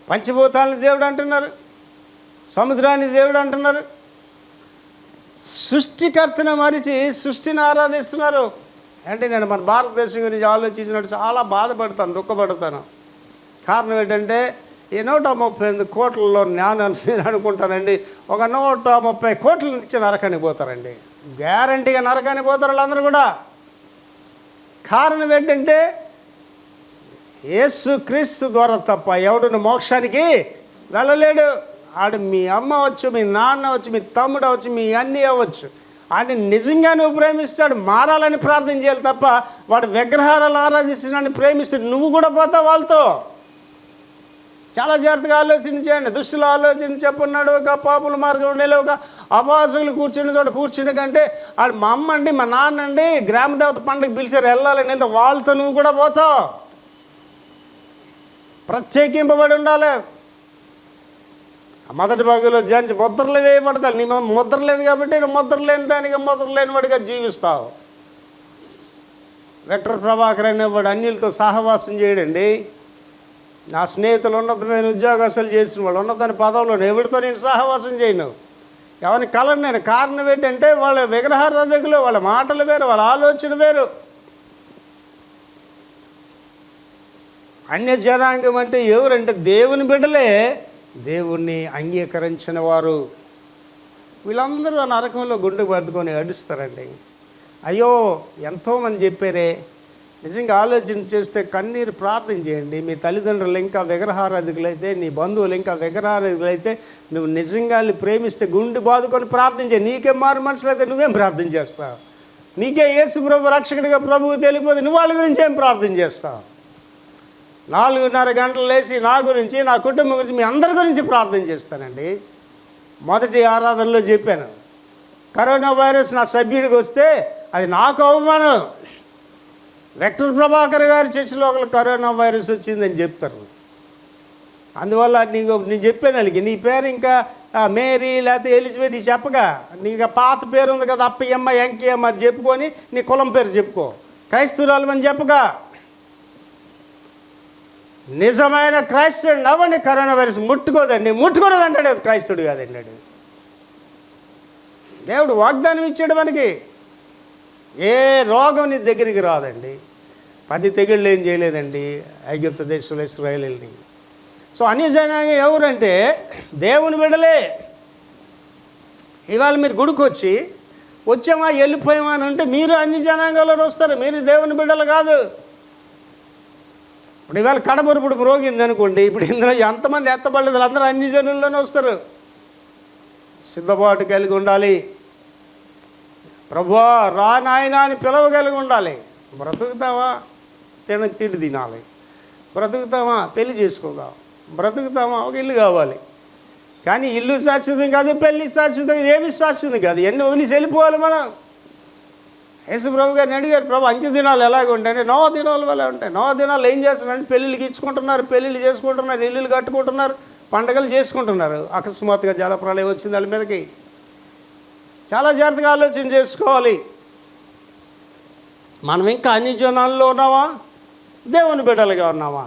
పంచభూతాలని దేవుడు అంటున్నారు. సముద్రాన్ని దేవుడు అంటున్నారు. సృష్టికర్తను మరిచి సృష్టిని ఆరాధిస్తున్నారు. అంటే నేను మన భారతదేశం గురించి ఆలోచించినట్టు చాలా బాధపడతాను, దుఃఖపడతాను. కారణం ఏంటంటే ఈ 138 కోట్లలో నేను అనుకుంటానండి, ఒక 130 కోట్ల నుంచి నరకానికి పోతారండి. గ్యారంటీగా నరకానికి పోతారు వాళ్ళందరూ కూడా. కారణం ఏంటంటే యేసు క్రీస్తు ద్వారా తప్ప ఎవడును మోక్షానికి వెళ్ళలేడు. ఆడు మీ అమ్మ అవ్వచ్చు, మీ నాన్న అవ్వచ్చు, మీ తమ్ముడు అవ్వచ్చు, మీ అన్నీ అవ్వచ్చు. ఆయన నిజంగా నువ్వు ప్రేమిస్తాడు, మారాలని ప్రార్థన చేయాలి తప్ప వాడు విగ్రహాలను ఆరాధిస్తున్నాడని ప్రేమిస్తాడు, నువ్వు కూడా పోతావు వాళ్ళతో. చాలా జాగ్రత్తగా ఆలోచించండి. దుష్టులు ఆలోచన చెప్పున్నాడు, ఒక పాపుల మార్గం నిలవక అపాసులు కూర్చుని చోట కూర్చుని కంటే ఆడు మా అమ్మ అండి, మా నాన్న అండి, గ్రామ దేవత పండుగ పిలిచారు వెళ్ళాలని వెళ్తే వాళ్ళతో నువ్వు కూడా పోతావు. ప్రత్యేకింపబడి ఉండాలి. మొదటి భాగంలో ధ్యానించి ముద్రలు వేయబడతారు. నీ ముద్ర లేదు కాబట్టి నువ్వు ముద్ర లేని దానికి ముద్ర లేని వాడిగా జీవిస్తావు. విక్టర్ ప్రభాకర్ అనేవాడు అన్యులతో సహవాసం చేయడండి. నా స్నేహితులు ఉన్నతమైన ఉద్యోగాలు చేసిన వాళ్ళు, ఉన్నతమైన పదవులు, ఎవరితో నేను సహవాసం చేయను, ఎవరిని కలను నేను. కారణం ఏంటంటే వాళ్ళ విగ్రహారాధకులు, వాళ్ళ మాటలు వేరు, వాళ్ళ ఆలోచన వేరు. అన్య జనాంగం అంటే ఎవరంటే దేవుని బిడ్డలే, దేవుణ్ణి అంగీకరించిన వారు. వీళ్ళందరూ నరకంలో గుండె పట్టుకొని అడుస్తారండి. అయ్యో ఎంతోమంది చెప్పారే. నిజంగా ఆలోచన చేస్తే కన్నీరు ప్రార్థన చేయండి. మీ తల్లిదండ్రులు ఇంకా విగ్రహారాధికులైతే, నీ బంధువులు ఇంకా విగ్రహారాధికులైతే నువ్వు నిజంగా ప్రేమిస్తే గుండె బాదుకొని ప్రార్థన చేయి. నీకే మారు మనసులు అయితే నువ్వేం ప్రార్థన చేస్తావు? నీకే యేసు ప్రభు రక్షకుడిగా ప్రభువు తెలియపోతే నువ్వు వాళ్ళ గురించి ఏం ప్రార్థన చేస్తావు? 4:30 గంటలు లేచి నా గురించి, నా కుటుంబం గురించి, మీ అందరి గురించి ప్రార్థన చేస్తానండి. మొదటి ఆరాధనలో చెప్పాను, కరోనా వైరస్ నా సభ్యుడికి వస్తే అది నాకు అవమానం. విక్టర్ ప్రభాకర్ గారి చర్చిలో ఒకరు కరోనా వైరస్ వచ్చిందని చెప్తారు. అందువల్ల నేను చెప్పాను వాళ్ళకి, నీ పేరు ఇంకా మేరీ లేకపోతే ఎలిజబెత్ చెప్పగా, నీకు పాత పేరు ఉంది కదా అప్పయ్యమ్మ ఎంకయ్యమ్మ అది చెప్పుకొని నీ కులం పేరు చెప్పుకో. క్రైస్తవురాలు అని చెప్పగా, నిజమైన క్రైస్తవుడు నవ్వండి కరోనా వైరస్ ముట్టుకోదండి, ముట్టుకోలేదు అంటాడు. క్రైస్తవుడు కాదండి అది. దేవుడు వాగ్దానం ఇచ్చాడు మనకి, ఏ రోగం నీ దగ్గరికి రాదండి. 10 తెగుళ్ళు ఏం చేయలేదండి ఐగుప్తు దేశంలో ఇశ్రాయేలుని. సో అన్ని జనాంగం ఎవరంటే దేవుని బిడ్డలే. ఇవాళ మీరు గుడికి వచ్చామా వెళ్ళిపోయామా అని అంటే మీరు అన్ని జనాంగాల్లో వస్తారు, మీరు దేవుని బిడ్డలు కాదు. ఇప్పుడు ఇవాళ కడమరుపుడు రోగింది అనుకోండి, ఇప్పుడు ఇందులో ఎంతమంది ఎత్తబడలేదు, అందరూ అన్ని జనుల్లోనే వస్తారు. సిద్ధపాటు కలిగి ఉండాలి. ప్రభువా రా నాయనా అని పిలవగలిగి ఉండాలి. బ్రతుకుతావా తిండి తినాలి, బ్రతుకుతామా పెళ్లి చేసుకోదాం, బ్రతుకుతామా ఒక ఇల్లు కావాలి. కానీ ఇల్లు శాశ్వతం కాదు, పెళ్ళి శాశ్వతం కాదు, ఏమి శాశ్వతం కాదు. ఎన్ని వదిలేసి వెళ్ళిపోవాలి మనం. యేసు ప్రభు గారిని అడిగారు, ప్రభు 5 దినాలు ఎలాగ ఉంటాయంటే 9 దినాల వల్ల ఉంటాయి. 9 దినాలు ఏం చేస్తున్నారంటే పెళ్ళిళ్ళకి ఇచ్చుకుంటున్నారు, పెళ్ళిళ్ళు చేసుకుంటున్నారు, ఇల్లులు కట్టుకుంటున్నారు, పండగలు చేసుకుంటున్నారు. అకస్మాత్తుగా జలప్రళయం వచ్చింది వాళ్ళ మీదకి. చాలా జాగ్రత్తగా ఆలోచన చేసుకోవాలి. మనం ఇంకా అన్ని జనాల్లో ఉన్నామా, దేవుని బిడ్డలుగా ఉన్నామా?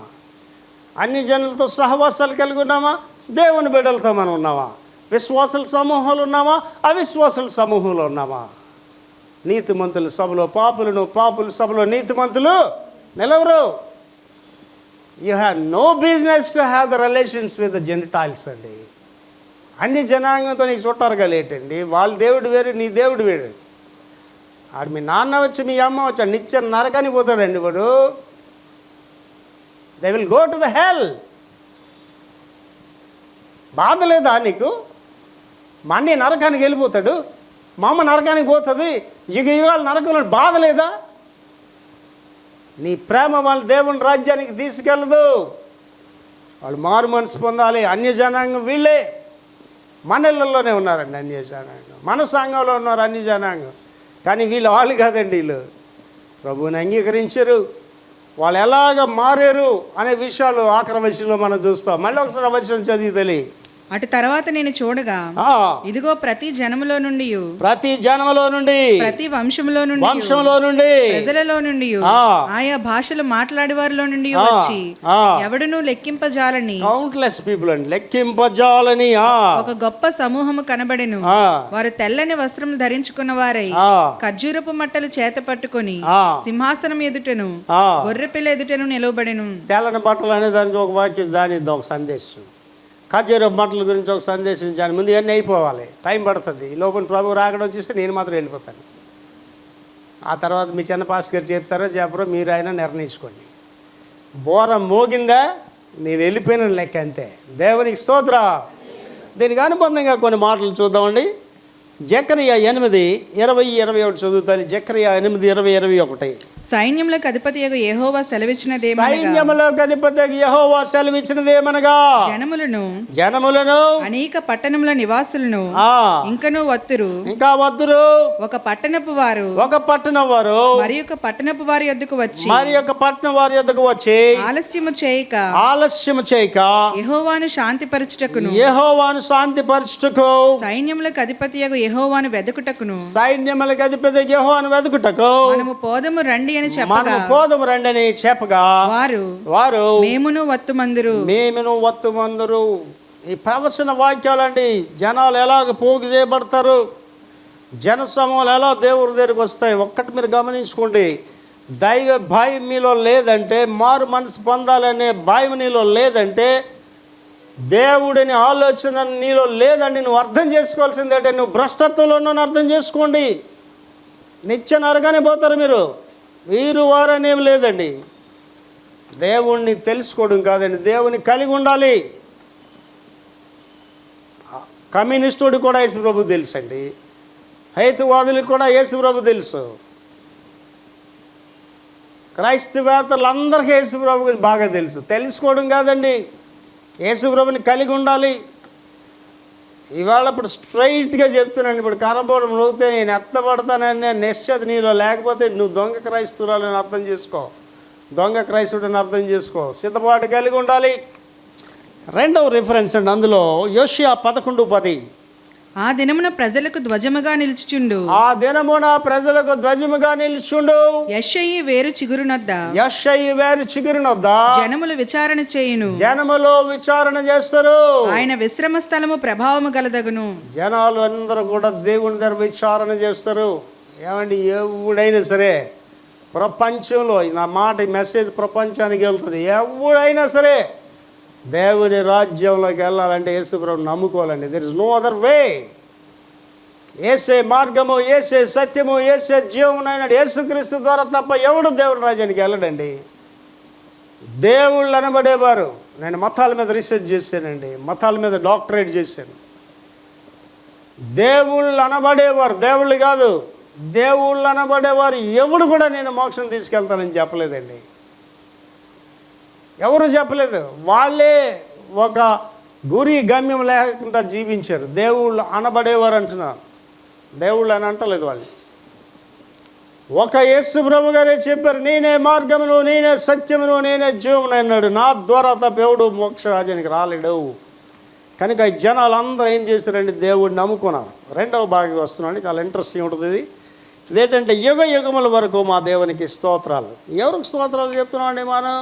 అన్ని జనులతో సహవాసాలు కలిగి ఉన్నామా, దేవుని బిడ్డలతో మనం ఉన్నామా? విశ్వాసుల సమూహాలు ఉన్నామా, అవిశ్వాసుల సమూహంలో ఉన్నామా? నీతిమంతుల సభలో పాపులను, పాపుల సభలో నీతిమంతులు నిలవరు. You have no business to have the relations with the gentiles అండి. అన్ని జనాంగంతో నీకు చుట్టారుగా లేటండి. వాళ్ళ దేవుడు వేరు, నీ దేవుడు వేరు. ఆడు మీ నాన్న వచ్చి మీ అమ్మ వచ్చి నిత్య నరకానికి పోతాడండి వాడు. They will go to the hell. బాధ లేదా నీకు? మా అన్నీ నరకానికి వెళ్ళిపోతాడు, మా అమ్మ నరకానికి పోతుంది, యుగాలు నరకంలో బాధ లేదా? నీ ప్రేమ వాళ్ళ దేవుని రాజ్యానికి తీసుకెళ్ళదు. వాళ్ళు మారు మనసు పొందాలి. అన్య జనాంగం వీళ్ళే మన ఇళ్ళల్లోనే ఉన్నారండి. అన్య జనాంగం మన సంఘంలో ఉన్నారు అన్య జనాంగం. కానీ వాళ్ళు కాదండి. వీళ్ళు ప్రభువుని అంగీకరించారు. వాళ్ళు ఎలాగ మారారు అనే విషయాలు ఆఖరి వచనంలో మనం చూస్తాం. మళ్ళీ ఒకసారి ఆ వచనం చదివి తెలియ. అటు తర్వాత నేను చూడగా, ఇదిగో ప్రతి జనములో నుండి, ప్రతి వంశములో నుండి, ప్రజలలో నుండి, ఆయా భాషలు మాట్లాడే వారిలో నుండి వచ్చి ఎవడును లెక్కింపజాలని, కౌంట్లెస్ పీపుల్ అండి, లెక్కింపజాలని ఒక గొప్ప సమూహము కనబడెను. వారు తెల్లని వస్త్రములు ధరించుకున్న వారై ఖర్జూరపు మట్టలు చేత పట్టుకొని సింహాసనం ఎదుటను గొర్రెపిల్ల ఎదుటను నిలవబడెను. తెల్లని బట్టలు అనే దానికి ఒక వాక్యం, దాని ఒక సందేశం. ఖర్జూరపు మట్టల గురించి ఒక సందేశం ఇచ్చాను. ముందు ఇవన్నీ అయిపోవాలి, టైం పడుతుంది. ఈ లోపల ప్రభు రాకడం చూస్తే నేను మాత్రం వెళ్ళిపోతాను. ఆ తర్వాత మీ చిన్న పాస్టర్ గారు చేస్తారో చెప్పరో మీరు ఆయన నిర్ణయించుకోండి. బోర మోగిందా నేను వెళ్ళిపోయిన లెక్క అంతే. దేవునికి స్తోత్రం. దీనికి అనుబంధంగా కొన్ని మాటలు చూద్దామండి. జకరియా 8:20-21 చదువుతాను. జకరియా 8:20-21. సైన్యములకు అధిపతియగు యెహోవా సెలవిచ్చినదేమనగా జనములను అనేక పట్టణముల నివాసులను ఇంకా వత్తురు. ఒక పట్టణపు వారు మరి ఒక పట్టణపు వారి యొద్దకు వచ్చి ఆలస్యము చేయక యెహోవాను శాంతిపరచుటకును సైన్యములకు అధిపతియగు యెహోవాను వెదకుటకును మనము పోదము రండి అని చెప్పగా వారు మేమును వత్తుమందురు. ఈ ప్రవచన వాక్యాలండి. జనాలు ఎలాగ పోగు చేయబడతారు, జనసమూహాలు ఎలా దేవుడి దగ్గరికి వస్తాయి. ఒక్కటి మీరు గమనించుకోండి. దైవ భయం మీలో లేదంటే, మారు మనసు పొందాలనే భయం నీలో లేదంటే, దేవుడిని ఆలోచన నీలో లేదండి. నువ్వు అర్థం చేసుకోవాల్సింది ఏంటంటే నువ్వు భ్రష్టత్వంలో అర్థం చేసుకోండి. నిత్య నరగానే పోతారు వీరు వారనేం లేదండి. దేవుణ్ణి తెలుసుకోవడం కాదండి, దేవుని కలిగి ఉండాలి. కమ్యూనిస్టుడు కూడా యేసు ప్రభు తెలుసు అండి, హేతువాదులకు కూడా యేసు ప్రభు తెలుసు, క్రైస్తవేతలందరికీ యేసు ప్రభు గురించి బాగా తెలుసు. తెలుసుకోవడం కాదండి, యేసు ప్రభుని కలిగి ఉండాలి. ఇవాళ ఇప్పుడు స్ట్రైట్గా చెప్తున్నాను. ఇప్పుడు కనబడడం నవ్వుతే నేను ఎత్తబడతానని నిశ్చత నీలో లేకపోతే నువ్వు దొంగ క్రైస్తవురాలని అర్థం చేసుకో, దొంగ క్రైస్తవుడిని అర్థం చేసుకో. సిద్ధపాటు కలిగి ఉండాలి. రెండవ రిఫరెన్స్ అండి అందులో యోషియా 11:10. ఆ దినమున ప్రజలకు ధ్వజముగా నిలుచుచుండు, ఆ దినమున ప్రజలకు ధ్వజముగా నిలుచుండు, యెషయి వేరు చిగురునొద్ద యెషయి వేరు చిగురునొద్ద జనములు విచారణ చేయును, జనములో విచారణ చేస్తారు. ఆయన విశ్రమ స్థలము ప్రభావము గలదగును. జనాలు అందరూ కూడా దేవుని దగ్గర విచారణ చేస్తారు. ఏమండి, ఎవడైనా సరే ప్రపంచంలో, నా మాట ఈ మెసేజ్ ప్రపంచానికి వెళ్తుంది, ఎవడైనా సరే దేవుని రాజ్యంలోకి వెళ్ళాలంటే యేసుప్రభుని నమ్ముకోవాలండి. There is no other way. ఏసే మార్గము, ఏసే సత్యము, ఏసే జీవము అయినాడు. యేసుక్రీస్తు ద్వారా తప్ప ఎవడు దేవుని రాజ్యానికి వెళ్ళడండి. దేవుళ్ళు అనబడేవారు, నేను మతాల మీద రీసెర్చ్ చేశానండి, మతాల మీద డాక్టరేట్ చేశాను. దేవుళ్ళు అనబడేవారు, దేవుళ్ళు కాదు, దేవుళ్ళు అనబడేవారు ఎవడు కూడా నేను మోక్షం తీసుకెళ్తానని చెప్పలేదండి. ఎవరు చెప్పలేదు. వాళ్ళే ఒక గురి గమ్యం లేకుండా జీవించారు. దేవుళ్ళు అనబడేవారు అంటున్నారు, దేవుళ్ళు అని అంటలేదు వాళ్ళు. ఒక యేసు ప్రభు గారే చెప్పారు, నేనే మార్గమును, నేనే సత్యమును, నేనే జీవమును అన్నాడు. నా ద్వారా తప్ప ఎవడు మోక్ష రాజ్యానికి రాలేడు. కనుక ఈ జనాలు అందరూ ఏం చేశారండి, దేవుడిని నమ్ముకున్నారు. రెండవ భాగం వస్తున్నాండి, చాలా ఇంట్రెస్టింగ్ ఉంటుంది ఇది. ఇదేంటంటే యుగ యుగముల వరకు మా దేవునికి స్తోత్రాలు. ఎవరికి స్తోత్రాలు చెప్తున్నామండి మనం?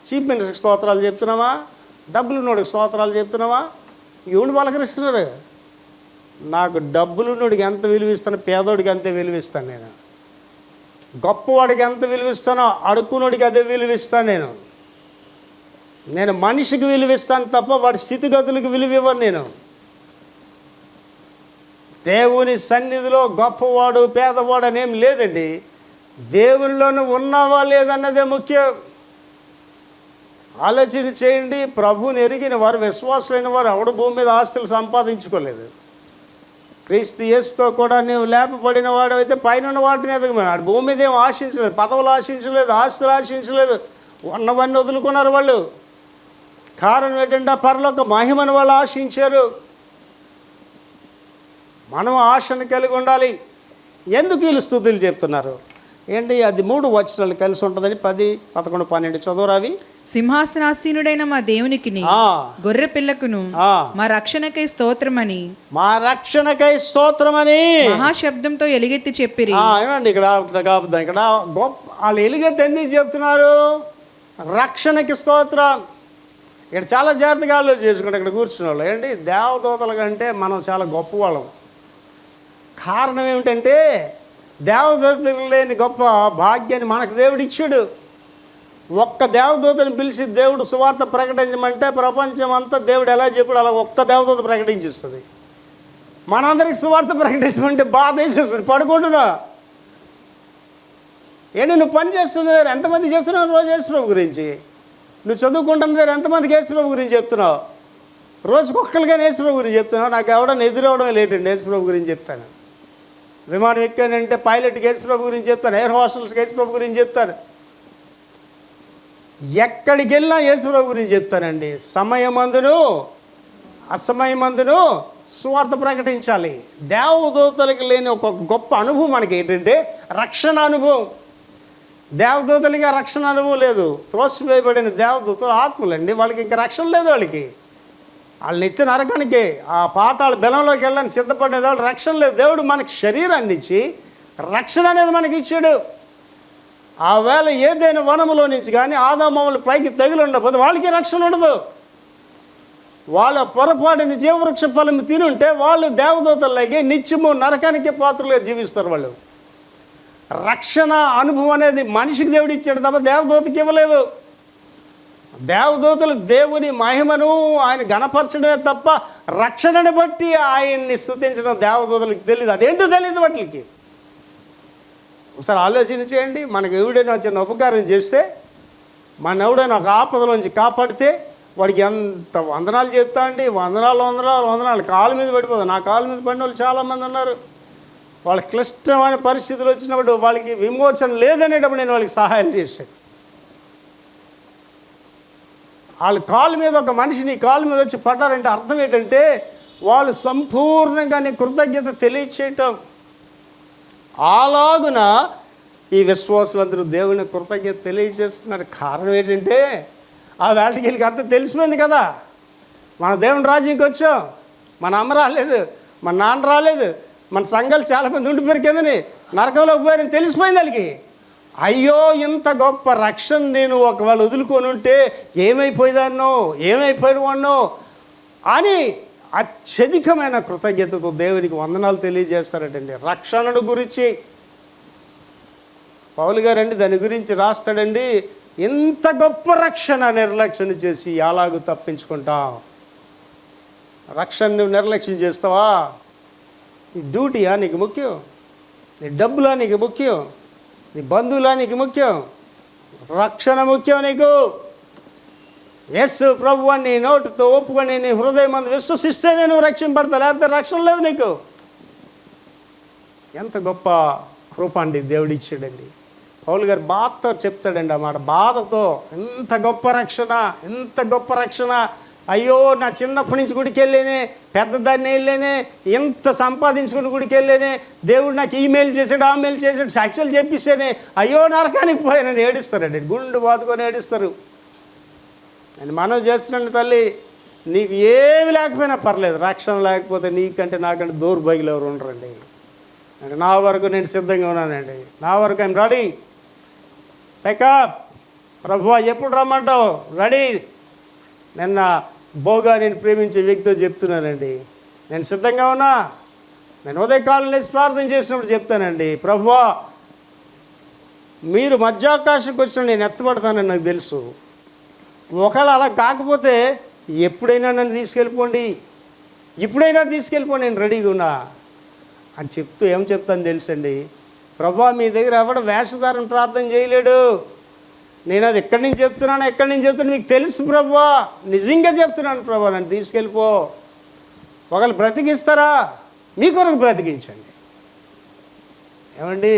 చీఫ్ మినిస్టర్కి స్తోత్రాలు చెప్తున్నామా? డబ్బులు నోడికి స్తోత్రాలు చెప్తున్నామా? ఎవడు పలకరిస్తున్నారు? నాకు డబ్బులు నోడికి ఎంత విలువిస్తానో పేదోడికి అంతే విలువిస్తాను నేను. గొప్పవాడికి ఎంత విలువిస్తానో అడుక్కునోడికి అదే విలువిస్తాను నేను. నేను మనిషికి విలువిస్తాను తప్ప వాడి స్థితిగతులకు విలువివ్వను నేను. దేవుని సన్నిధిలో గొప్పవాడు పేదవాడు అనేం లేదండి. దేవునిలోనూ ఉన్నావా లేదన్నదే ముఖ్యం. ఆలోచన చేయండి. ప్రభువుని ఎరిగిన వారు, విశ్వాసులైన వారు ఎవడు భూమి మీద ఆస్తులు సంపాదించుకోలేదు. క్రీస్తు యేసుతో కూడా నీవు లేపబడిన వాడు అయితే పైన వాటిని ఎదగమన్నాడు. భూమి మీద ఏం ఆశించలేదు, పదవులు ఆశించలేదు, ఆస్తులు ఆశించలేదు, ఉన్నవన్నీ వదులుకున్నారు వాళ్ళు. కారణం ఏంటంటే పరలోక మహిమను వాళ్ళు ఆశించారు. మనం ఆశను కలిగి ఉండాలి. ఎందుకు వీళ్ళు స్తుతులు చెప్తున్నారు ఏంటి? అది 3 వచనాలు కలిసి ఉంటుందని 10, 11, 12 చదువురావి. సింహాసనాసీనుడైన మా దేవునికిని గొర్రె పిల్లకును మా రక్షణకై స్తోత్రమని, మా రక్షణకై స్తోత్రమని మహాశబ్దంతో ఎలుగెత్తి చెప్పిరి. ఏమండి ఇక్కడ గొప్ప వాళ్ళు ఎలుగెత్తి ఎందుకు చెప్తున్నారు? రక్షణకి స్తోత్రం. ఇక్కడ చాలా జాగ్రత్తగా ఆలోచన చేసుకుంటే ఇక్కడ కూర్చున్న వాళ్ళు ఏంటి, దేవదూతల కంటే మనం చాలా గొప్పవాళ్ళం. కారణం ఏమిటంటే దేవదూతలు లేని గొప్ప భాగ్యాన్ని మనకు దేవుడు ఇచ్చాడు. ఒక్క దేవదూతని పిలిచి దేవుడు సువార్త ప్రకటించమంటే ప్రపంచం అంతా దేవుడు ఎలా చెప్పాడు అలా ఒక్క దేవదూత ప్రకటించేస్తుంది. మనందరికి సువార్త ప్రకటించమంటే బాధ వేసేస్తుంది. పడుకుంటున్నా ఏంటి, నువ్వు పని చేస్తున్న దగ్గర ఎంతమంది చెప్తున్నావు రోజు యేసుప్రభు గురించి? నువ్వు చదువుకుంటున్న దగ్గర ఎంతమందికి యేసుప్రభు గురించి చెప్తున్నావు? రోజుకి ఒక్కరిగానే యేసుప్రభు గురించి చెప్తున్నావు. నాకు ఎవడన్నా ఎదురవడమే లేటండి యేసుప్రభు గురించి చెప్తాను. విమానం ఎక్కానంటే పైలట్కి యేసుప్రభు గురించి చెప్తాను, ఎయిర్ హోస్టల్స్కి యేసుప్రభు గురించి చెప్తాను, ఎక్కడికి వెళ్ళినా యేసుప్రభు గురించి చెప్తానండి. సమయమందును అసమయమందును సువార్త ప్రకటించాలి. దేవదూతలకు లేని ఒక గొప్ప అనుభవం మనకి ఏంటంటే రక్షణ అనుభవం. దేవదూతలకి రక్షణ అనుభవం లేదు. త్రోసివేయబడిన దేవదూతలు ఆత్మలండి, వాళ్ళకి ఇంకా రక్షణ లేదు. వాళ్ళని ఎత్తి నరకానికి ఆ పాతాళ బెలంలోకి వెళ్ళడానికి సిద్ధపడిన వాళ్ళు రక్షణ లేదు. దేవుడు మనకి శరీరాన్ని ఇచ్చి రక్షణ అనేది మనకి ఇచ్చాడు. ఆ వేళ ఏదైనా వనములో నుంచి కానీ ఆదామములు పైకి తగిలి ఉండకపోతే వాళ్ళకి రక్షణ ఉండదు. వాళ్ళ పొరపాటుని జీవవృక్ష ఫలం తినుంటే వాళ్ళు దేవదూతల్లాగే నిత్యము నరకానికే పాత్రలుగా జీవిస్తారు. వాళ్ళు రక్షణ అనుభవం అనేది మనిషికి దేవుడు ఇచ్చాడు తప్ప దేవదూతకి ఇవ్వలేదు. దేవదూతలు దేవుని మహిమను ఆయన గణపరచడమే తప్ప రక్షణను బట్టి ఆయన్ని స్తుతించడం దేవదూతలకు తెలియదు. అదేంటో తెలియదు వాటికి. ఒకసారి ఆలోచన చేయండి. మనకు ఎవడైనా చిన్న ఉపకారం చేస్తే, మన ఎవడైనా ఒక ఆపదలోంచి కాపాడితే వాడికి ఎంత వందనాలు చెప్తా అండి. వందనాలు కాళ్ళ మీద పడిపోతుంది. నా కాళ్ళ మీద పడిన వాళ్ళు చాలామంది ఉన్నారు. వాళ్ళ క్లిష్టమైన పరిస్థితులు వచ్చినప్పుడు వాళ్ళకి విమోచన లేదనేటప్పుడు నేను వాళ్ళకి సహాయం చేశాను. వాళ్ళ కాళ్ళ మీద ఒక మనిషిని కాళ్ళ మీద వచ్చి పడ్డారంటే అర్థం ఏంటంటే వాళ్ళు సంపూర్ణంగా నీ కృతజ్ఞత తెలియచేయటం. అలాగున ఈ విశ్వాసులందరూ దేవుని కృతజ్ఞత తెలియజేస్తున్నారు. కారణం ఏంటంటే ఆ వేళకి వీళ్ళకి అంతా తెలిసిపోయింది కదా. మన దేవుని రాజ్యంకి వచ్చాం. మన అమ్మ రాలేదు, మన నాన్న రాలేదు, మన సంఘాలు చాలామంది ఉండిపోయారు కిందని, నరకంలోకి పోయారని తెలిసిపోయింది వాళ్ళకి. అయ్యో ఇంత గొప్ప రక్షణ నేను ఒకవేళ వదులుకొని ఉంటే ఏమైపోయేదాన్నో, ఏమైపోయేవాడినో అని అత్యధికమైన కృతజ్ఞతతో దేవునికి వందనాలు తెలియజేస్తారటండి. రక్షణను గురించి పౌలు గారండి దాని గురించి రాస్తాడండి. ఇంత గొప్ప రక్షణ నిర్లక్ష్యం చేసి ఎలాగూ తప్పించుకుంటాం? రక్షణ నువ్వు నిర్లక్ష్యం చేస్తావా? నీ డ్యూటీయా నీకు ముఖ్యం? నీ డబ్బులా నీకు ముఖ్యం? నీ బంధువులా నీకు ముఖ్యం? రక్షణ ముఖ్యం నీకు. యేసు ప్రభువుని నీ నోటితో ఒప్పుకొని నీ హృదయం అందు విశ్వసిస్తేనే నువ్వు రక్షింపడతావు, లేకపోతే రక్షణ లేదు నీకు. ఎంత గొప్ప కృప అండి దేవుడిచ్చాడండి. పౌలు గారు బాధతో చెప్తాడండి అన్నమాట, బాధతో. ఎంత గొప్ప రక్షణ, ఎంత గొప్ప రక్షణ. అయ్యో నా చిన్నప్పటి నుంచి గుడికి వెళ్ళేనే, పెద్దదాన్ని వెళ్ళేనే, ఎంత సంపాదించుకుని గుడికి వెళ్ళేనే, దేవుడు నాకు ఈమెయిల్ చేశాడు, ఆ మెయిల్ చేశాడు, సాక్ష్యాలు చెప్పిస్తేనే అయ్యో నరకానికి పోయానని ఏడుస్తారండి, గుండు బాదుకొని ఏడుస్తారు. నేను మనం చేస్తున్నాను, తల్లి నీకు ఏమి లేకపోయినా పర్లేదు, రక్షణ లేకపోతే నీకంటే నాకంటే దౌర్భాగ్యులు ఎవరు ఉండరండి. అంటే నా వరకు నేను సిద్ధంగా ఉన్నానండి, నా వరకు ఐఎమ్ రెడీ. పికప్ ప్రభువా ఎప్పుడు రమ్మంటావు? రెడీ. నిన్న బోగా నేను ప్రేమించే వ్యక్తితో చెప్తున్నానండి, నేను సిద్ధంగా ఉన్నా. నేను ఉదయకాలం లేచి ప్రార్థన చేసినప్పుడు చెప్తానండి, ప్రభువా మీరు మధ్యాకాశంకి వచ్చిన నేను ఎత్తపడతానని నాకు తెలుసు. ఒకవేళ అలా కాకపోతే ఎప్పుడైనా నన్ను తీసుకెళ్ళిపోండి, ఇప్పుడైనా తీసుకెళ్ళిపోండి, నేను రెడీగా ఉన్నా అని చెప్తూ ఏం చెప్తాను తెలుసండి, ప్రభువా మీ దగ్గర ఎవడ వేషధారణ ప్రార్థన చేయలేడు. నేను అది ఎక్కడి నుంచి చెప్తున్నాను మీకు తెలుసు ప్రభువా, నిజంగా చెప్తున్నాను ప్రభువా, నన్ను తీసుకెళ్ళిపో. ఒకళ్ళు బ్రతికిస్తారా? మీ కొరకు బ్రతికించండి. ఏమండి,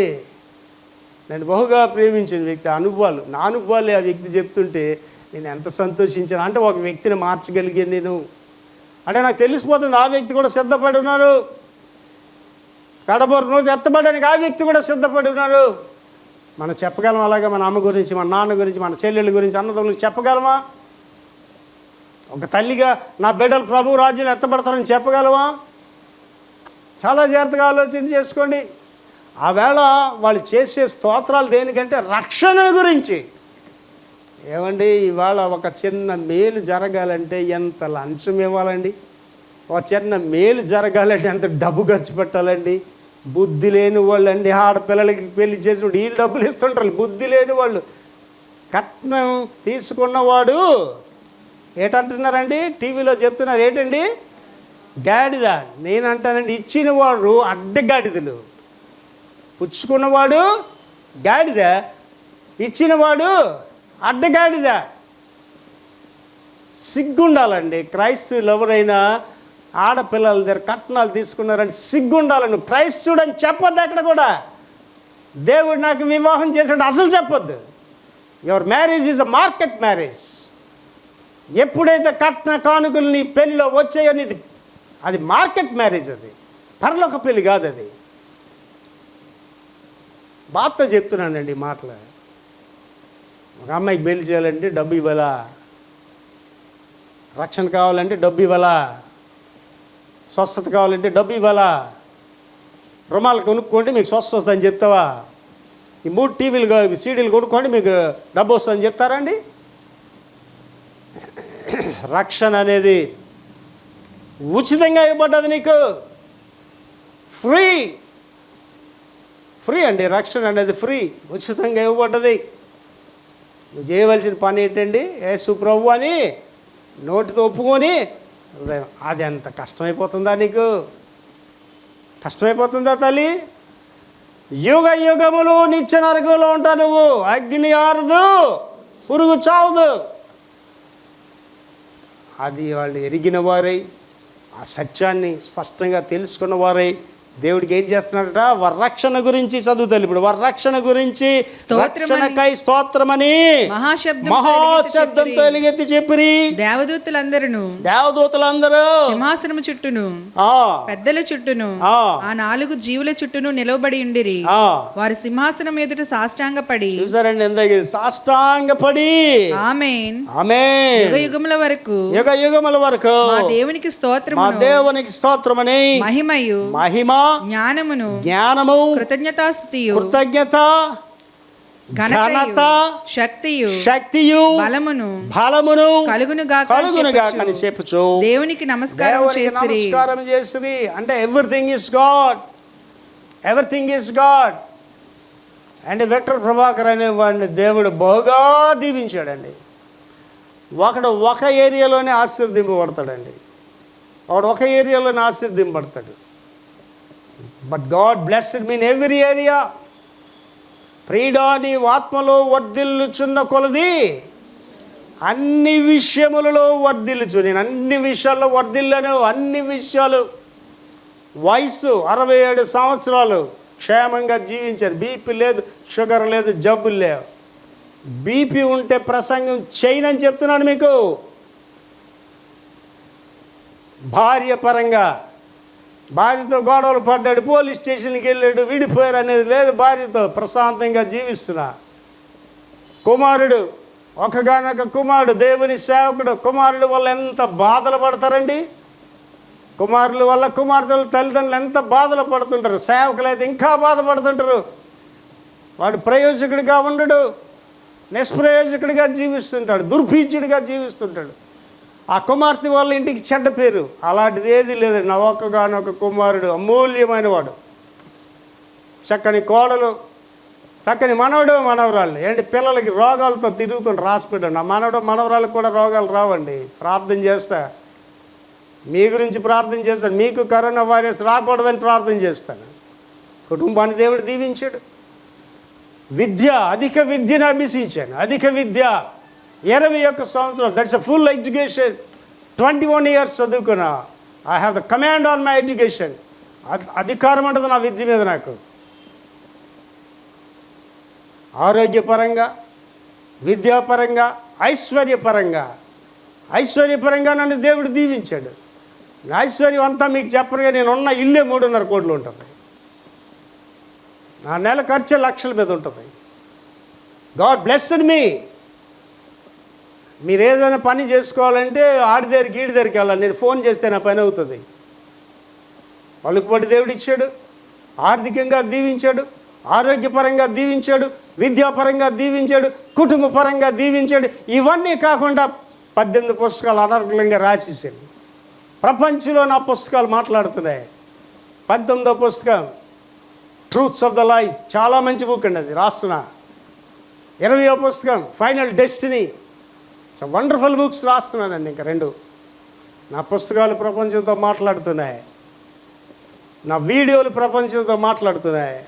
నేను బహుగా ప్రేమించిన వ్యక్తి అనుభవాలు, నా అనుభవాలే ఆ వ్యక్తి చెప్తుంటే నేను ఎంత సంతోషించాను. అంటే ఒక వ్యక్తిని మార్చగలిగాను నేను. అంటే నాకు తెలిసిపోతుంది ఆ వ్యక్తి కూడా సిద్ధపడి ఉన్నారు, కడబోరు రోజు ఎత్తబడడానికి ఆ వ్యక్తి కూడా సిద్ధపడి ఉన్నారు. మనం చెప్పగలం అలాగా? మన అమ్మ గురించి, మన నాన్న గురించి, మన చెల్లెళ్ళ గురించి, అన్నదమ్ములకు చెప్పగలమా? ఒక తల్లిగా నా బిడ్డలు ప్రభు రాజ్యంలో ఎత్తబడతారని చెప్పగలమా? చాలా జాగ్రత్తగా ఆలోచన చేసుకోండి. ఆవేళ వాళ్ళు చేసే స్తోత్రాలు దేనికంటే రక్షణ గురించి. ఏమండి, ఇవాళ ఒక చిన్న మేలు జరగాలంటే ఎంత లంచం ఇవ్వాలండి? ఒక చిన్న మేలు జరగాలంటే ఎంత డబ్బు ఖర్చు పెట్టాలండి? బుద్ధి లేని వాళ్ళు అండి, ఆడపిల్లలకి పెళ్లి చేసినప్పుడు వీళ్ళు డబ్బులు ఇస్తుంటారు. బుద్ధి లేని వాళ్ళు. కట్నం తీసుకున్నవాడు ఏటంటున్నారండి, టీవీలో చెప్తున్నారు, ఏంటండి గాడిద. నేనంటానండి ఇచ్చిన వాడు అడ్డగాడిదలు. పుచ్చుకున్నవాడు గాడిద, ఇచ్చినవాడు అడ్డగాడిద. సిగ్గుండాలండి. క్రైస్తవులు ఎవరైనా ఆడపిల్లల దగ్గర కట్నాలు తీసుకున్నారని సిగ్గుండాలండి. క్రైస్తవుడు అని చెప్పొద్దు ఎక్కడ కూడా. దేవుడు నాకు వివాహం చేసాడు అసలు చెప్పొద్దు. Your marriage is a market marriage. ఎప్పుడైతే కట్న కానుకలు నీ పెళ్ళిలో వచ్చాయో నీది అది మార్కెట్ మ్యారేజ్, అది పరలోక పెళ్ళి కాదు. అది బాధతో చెప్తున్నానండి ఈ మాటలు. ఒక అమ్మాయికి పెళ్లి చేయాలంటే డబ్బు ఇవ్వాలా, రక్షణ కావాలంటే డబ్బు ఇవ్వాలా, స్వస్థత కావాలంటే డబ్బు ఇవ్వాలా, రుమాలు కొనుక్కోండి మీకు స్వస్థత వస్తుందని చెప్తావా? ఈ 3 టీవీలు సీడీలు కొనుక్కోండి మీకు డబ్బు వస్తుందని చెప్తారండి? రక్షణ అనేది ఉచితంగా ఇవ్వబడ్డది నీకు, ఫ్రీ. ఫ్రీ అండి, రక్షణ అనేది ఫ్రీ, ఉచితంగా ఇవ్వబడ్డది. నువ్వు చేయవలసిన పని ఏంటండి? యేసు ప్రభు అని నోటితో ఒప్పుకొని, అది ఎంత కష్టమైపోతుందా నీకు? కష్టమైపోతుందా తల్లి? యుగ యుగములు నిత్య నరకంలో ఉంటావు నువ్వు. అగ్ని ఆరదు, పురుగు చావదు. అది వాళ్ళు ఎరిగిన వారై, ఆ సత్యాన్ని స్పష్టంగా తెలుసుకున్న వారై దేవుడికి ఏం చేస్తున్నాడట? వరరక్షణ గురించి చదువుతారు ఇప్పుడు. వరరక్షణ గురించి రక్షణకై స్తోత్రమని మహాశబ్దంతో ఎలుగెత్తి చెప్పిరి. దేవదూతలందరూ సింహాసనము చుట్టూను పెద్దల చుట్టూను ఆ 4 జీవుల చుట్టూను నిలవబడి ఉండిరి. వారి సింహాసనం ఎదుట సాష్టాంగపడి, చూసారండి ఎందాక సాష్టాంగపడి ఆమేన్ ఆమేన్ యుగయుగముల వరకు మా దేవునికి స్తోత్రము, మా దేవునికి స్తోత్రమని మహిమ జ్ఞానము కృతజ్ఞతాస్తుతియు కృతజ్ఞత ఘనత శక్తియు బలమును కలుగునుగా అని చెప్పుచు దేవునికి నమస్కారం చేసిరి. అంటే everything is God, everything is God. And Victor Prabhakar అనేవాడిని దేవుడు బహుగా దీవించాడండి. ఒకడు ఒక ఏరియాలోనే ఆశీర్దింపబడతాడండి, వాడు ఒక ఏరియాలోనే ఆశీర్దింపబడతాడు. But God blessed me in every area. ప్రియుడా, నీ ఆత్మలో వర్ధిల్లుచున్న కొలది అన్ని విషయములలో వర్ధిల్లుచు. నేను అన్ని విషయాల్లో వర్ధిల్లను. అన్ని విషయాలు. వయసు 67 సంవత్సరాలు క్షేమంగా జీవించారు. బీపీ లేదు, షుగర్ లేదు, జబ్బులు లేవు. బీపీ ఉంటే ప్రసంగం చేయనని చెప్తున్నాను మీకు. భార్య పరంగా భార్యతో గొడవలు పడ్డాడు, పోలీస్ స్టేషన్కి వెళ్ళాడు, విడిపోయారు అనేది లేదు. భార్యతో ప్రశాంతంగా జీవిస్తున్నా. కుమారుడు, ఒకగానొక కుమారుడు, దేవుని సేవకుడు. కుమారుడు వల్ల ఎంత బాధలు పడతారండి. కుమారుల వల్ల కుమార్తెల తల్లిదండ్రులు ఎంత బాధలు పడుతుంటారు. సేవకులు అయితే ఇంకా బాధపడుతుంటారు. వాడు ప్రయోజకుడిగా ఉండడు, నిష్ప్రయోజకుడిగా జీవిస్తుంటాడు, దుర్భీచుడిగా జీవిస్తుంటాడు. ఆ కుమార్తె వాళ్ళ ఇంటికి చెడ్డ పేరు. అలాంటిది ఏది లేదు. నా ఒక్కగానొక కుమారుడు అమూల్యమైన వాడు, చక్కని కోడలు, చక్కని మనవడు మనవరాళ్ళు. ఏంటి పిల్లలకి రోగాలతో తిరుగుతుంటారు హాస్పిటల్. నా మనవడు మనవరాళ్ళకి కూడా రోగాలు రావండి. ప్రార్థన చేస్తా, మీ గురించి ప్రార్థన చేస్తాను. మీకు కరోనా వైరస్ రాకూడదని ప్రార్థన చేస్తాను. కుటుంబాన్ని దేవుడు దీవించాడు. విద్య, అధిక విద్యను అభ్యసించాను. అధిక విద్య 21 సంవత్సరాలు. That's a full education. 21 years చదువుకున్నా. I have the command on my education. అధికారం ఉంటుంది నా విద్య మీద నాకు. ఆరోగ్యపరంగా, విద్యాపరంగా, ఐశ్వర్యపరంగా నన్ను దేవుడు దీవించాడు. నా ఐశ్వర్యం అంతా మీకు చెప్పరుగా. నేను ఉన్న ఇల్లే 3.5 కోట్లు ఉంటుంది. నా నెల ఖర్చు లక్షల మీద ఉంటుంది. గాడ్ బ్లెస్డ్ మీ. మీరు ఏదైనా పని చేసుకోవాలంటే ఆడి దగ్గరికి ఈడి దగ్గరికి వెళ్ళాలి. నేను ఫోన్ చేస్తే నా పని అవుతుంది. పలుకుబడి దేవుడు ఇచ్చాడు, ఆర్థికంగా దీవించాడు, ఆరోగ్యపరంగా దీవించాడు, విద్యాపరంగా దీవించాడు, కుటుంబ పరంగా దీవించాడు. ఇవన్నీ కాకుండా 18 పుస్తకాలు అనర్గళంగా రాసేసాడు. ప్రపంచంలో నా పుస్తకాలు మాట్లాడుతున్నాయి. 19వ పుస్తకం ట్రూత్స్ ఆఫ్ ద లైఫ్, చాలా మంచి బుక్ అండి, అది రాస్తున్నా. 20వ పుస్తకం ఫైనల్ డెస్టినీ, వండర్ఫుల్ బుక్స్ రాస్తున్నానండి. ఇంకా 2 నా పుస్తకాలు ప్రపంచంతో మాట్లాడుతున్నాయి. నా వీడియోలు ప్రపంచంతో మాట్లాడుతున్నాయి.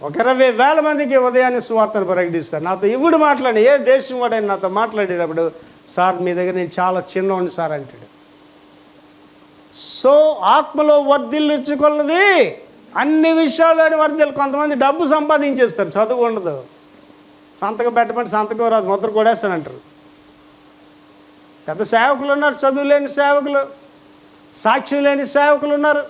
ఒక 20,000 మందికి ఉదయాన్నే సువార్తను ప్రకటిస్తాను. నాతో ఇప్పుడు మాట్లాడి ఏ దేశం వాడని నాతో మాట్లాడేటప్పుడు, సార్ మీ దగ్గర నేను చాలా చిన్నవాడిని సార్ అంటాడు. సో ఆత్మలో వర్ధిల్లుచుకున్నది అన్ని విషయాల్లోని వర్ధిల్లు. కొంతమంది డబ్బు సంపాదించేస్తారు, చదువు ఉండదు. సంతకం పెట్టమంటే సంతకం రాదు, ముద్ర కొడేస్తానంటారు. పెద్ద సేవకులు ఉన్నారు, చదువు లేని సేవకులు, సాక్ష్యం లేని సేవకులు ఉన్నారు.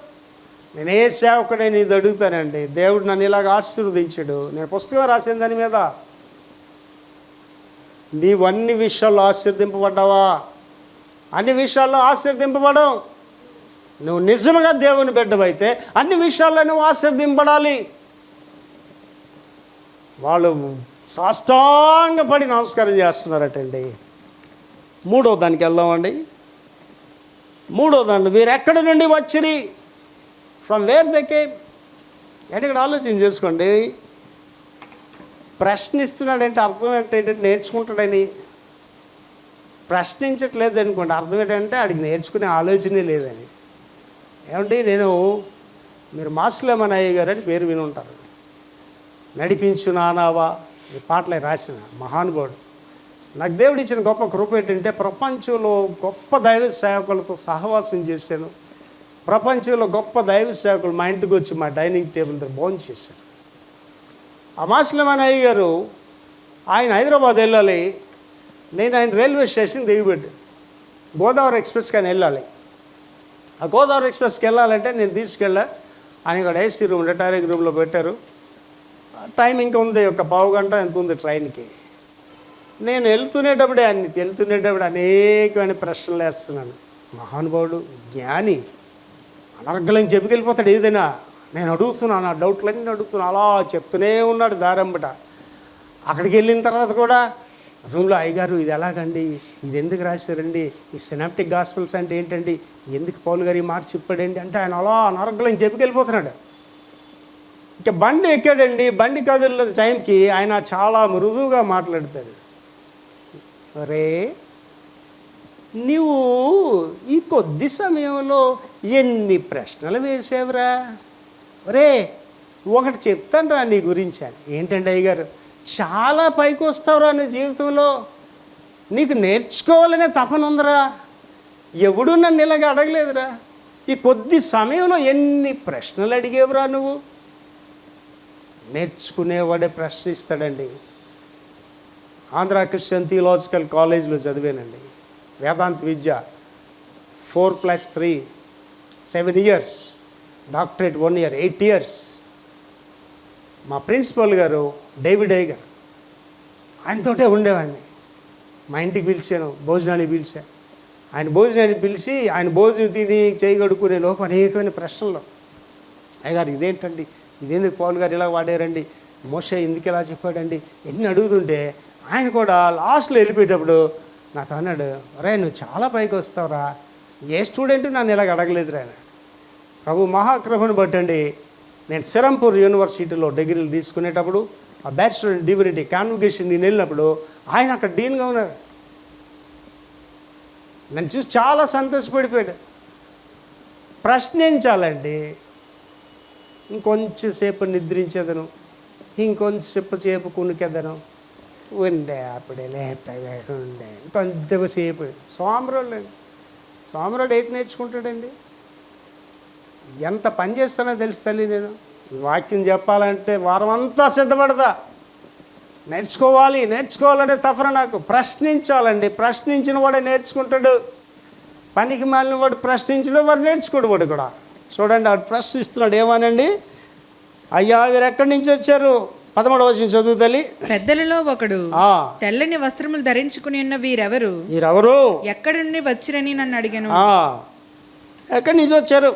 నేను ఏ సేవకుడైనా ఇది అడుగుతానండి. దేవుడు నన్ను ఇలాగ ఆశీర్వదించాడు. నేను పుస్తకం రాసిన దాని మీద, నీవు అన్ని విషయాల్లో ఆశీర్దింపబడ్డావా? అన్ని విషయాల్లో ఆశీర్దింపబడవు. నువ్వు నిజంగా దేవుని బిడ్డవైతే అన్ని విషయాల్లో నువ్వు ఆశీర్దింపడాలి. వాళ్ళు సాష్టాంగపడి నమస్కారం చేస్తున్నారటండి. 3వ దానికి వెళ్దామండి. 3వ దాంట్లో వీరు ఎక్కడి నుండి వచ్చిరి? From where they came. అంటే ఇక్కడ ఆలోచన చేసుకోండి. ప్రశ్నిస్తున్నాడంటే అర్థం ఏంటంటే నేర్చుకుంటాడని. ప్రశ్నించట్లేదు అనుకోండి, అర్థం ఏంటంటే ఆడికి నేర్చుకునే ఆలోచనే లేదని. ఏమంటే మీరు మాస్లేమన్ అయ్య గారు అని పేరు విని ఉంటారు. నడిపించు నానావా ఈ పాటలే రాసిన మహానుభావుడు. నాకు దేవుడు ఇచ్చిన గొప్ప కృప ఏంటంటే ప్రపంచంలో గొప్ప దైవ సేవకులతో సహవాసం చేశాను. ప్రపంచంలో గొప్ప దైవ సేవకులు మా ఇంటికి వచ్చి మా డైనింగ్ టేబుల్ దగ్గర భోజనం చేశారు. ఆ మాస్లమాన్ అయ్య గారు ఆయన హైదరాబాద్ వెళ్ళాలి, నేను ఆయన రైల్వే స్టేషన్ దిగిపెట్టాను. గోదావరి ఎక్స్ప్రెస్కి ఆయన వెళ్ళాలి. ఆ గోదావరి ఎక్స్ప్రెస్కి వెళ్ళాలంటే నేను తీసుకెళ్ళా. ఆయన ఇక్కడ ఏసీ రూమ్ రిటైరింగ్ రూమ్లో పెట్టారు. టైం ఇంకా ఉంది, ఒక పావు గంట ఎంత ఉంది ట్రైన్కి. నేను వెళ్తున్నప్పుడు అనేకమైన ప్రశ్నలు వేస్తున్నాను. మహానుభావుడు, జ్ఞాని, అనర్గళంగా చెప్పుకెళ్ళిపోతాడు ఏదైనా. నేను అడుగుతున్నాను, ఆ డౌట్లన్నీ అడుగుతున్నాను. అలా చెప్తూనే ఉన్నాడు దారంబట. అక్కడికి వెళ్ళిన తర్వాత కూడా రూమ్లో, అయ్యగారు ఇది ఎలాగండి, ఇది ఎందుకు రాశారండి, ఈ సినాప్టిక్ గాస్పెల్స్ అంటే ఏంటండి, ఎందుకు పౌలు గారు ఈ మాట చెప్పాడండి అంటే ఆయన అలా అనర్గళంగా చెప్పుకెళ్ళిపోతున్నాడు. ఇక బండి ఎక్కాడండి. బండి కదిలిన టైంకి ఆయన చాలా మృదువుగా మాట్లాడతాడు. అరే నీవు ఈ కొద్ది సమయంలో ఎన్ని ప్రశ్నలు వేసావురా, ఒరే ఒకటి చెప్తాను రా నీ గురించి అని. ఏంటండి అయ్యగారు, చాలా పైకి వస్తావురా నీ జీవితంలో, నీకు నేర్చుకోవాలనే తపన ఉందిరా, ఎవడు నన్ను ఇలాగ అడగలేదురా, ఈ కొద్ది సమయంలో ఎన్ని ప్రశ్నలు అడిగేవురా నువ్వు. నేర్చుకునేవాడే ప్రశ్నిస్తాడండి. ఆంధ్ర క్రిస్టియన్ థియలాజికల్ కాలేజ్లో చదివానండి, వేదాంత విద్య 4+3 7 years, డాక్టరేట్ 1 year 8 years. మా ప్రిన్సిపల్ గారు డేవిడ్ అయ్యర్, ఆయనతోటే ఉండేవాడిని. మా ఇంటికి పిలిచాను, భోజనానికి పిలిచాను. ఆయన భోజనానికి పిలిచి ఆయన భోజనం తిని చేయగడుకునే లోపు అనేకమైన ప్రశ్నలు. అయ్యగారు ఇదేంటండి, ఇదేందుకు పౌలు గారు ఇలా వాడారండి, మోషే ఎందుకు ఇలా చెప్పాడండి, ఎన్ని అడుగుతుంటే ఆయన కూడా లాస్ట్లో వెళ్ళిపోయేటప్పుడు నాతో అన్నాడు, అరే నువ్వు చాలా పైకి వస్తావురా, ఏ స్టూడెంట్ నన్ను ఇలాగ అడగలేదురా. ప్రభు మహాకృపను బట్టండి నేను సిరంపూర్ యూనివర్సిటీలో డిగ్రీలు తీసుకునేటప్పుడు ఆ బ్యాచిలర్ ఇన్ డివినిటీ కాన్వకేషన్ నేను వెళ్ళినప్పుడు ఆయన అక్కడ డీన్గా ఉన్నాడు. నన్ను చూసి చాలా సంతోషపడిపోయాడు. ప్రశ్నించాలండి. ఇంకొంచెంసేపు నిద్రించేదను, ఇంకొంచెంసేపు కునికెదను, ఉండే అప్పుడే లేట్ ఉండే కొంతసేపు. సోమరాడు అండి, సోమరాడు ఏంటి నేర్చుకుంటాడండి, ఎంత పని చేస్తానో తెలుసు తల్లి. నేను వాక్యం చెప్పాలంటే వారం అంతా సిద్ధపడతా, నేర్చుకోవాలనే తపన నాకు. ప్రశ్నించాలండి, ప్రశ్నించిన వాడే నేర్చుకుంటాడు. పనికి మాలిన వాడు ప్రశ్నించిన వాడు నేర్చుకోడు. వాడు కూడా చూడండి, వాడు ప్రశ్నిస్తున్నాడు. ఏమానండి, అయ్యా వీరు ఎక్కడి నుంచి వచ్చారు, 13వ వచనం చదువు తల్లి. పెద్దలలో ఒకడు, తెల్లని వస్త్రములు ధరించుకుని ఉన్న వీరెవరు, ఎక్కడి నుండి వచ్చిరని నన్ను అడిగాను. ఎక్కడి నుంచి వచ్చారు.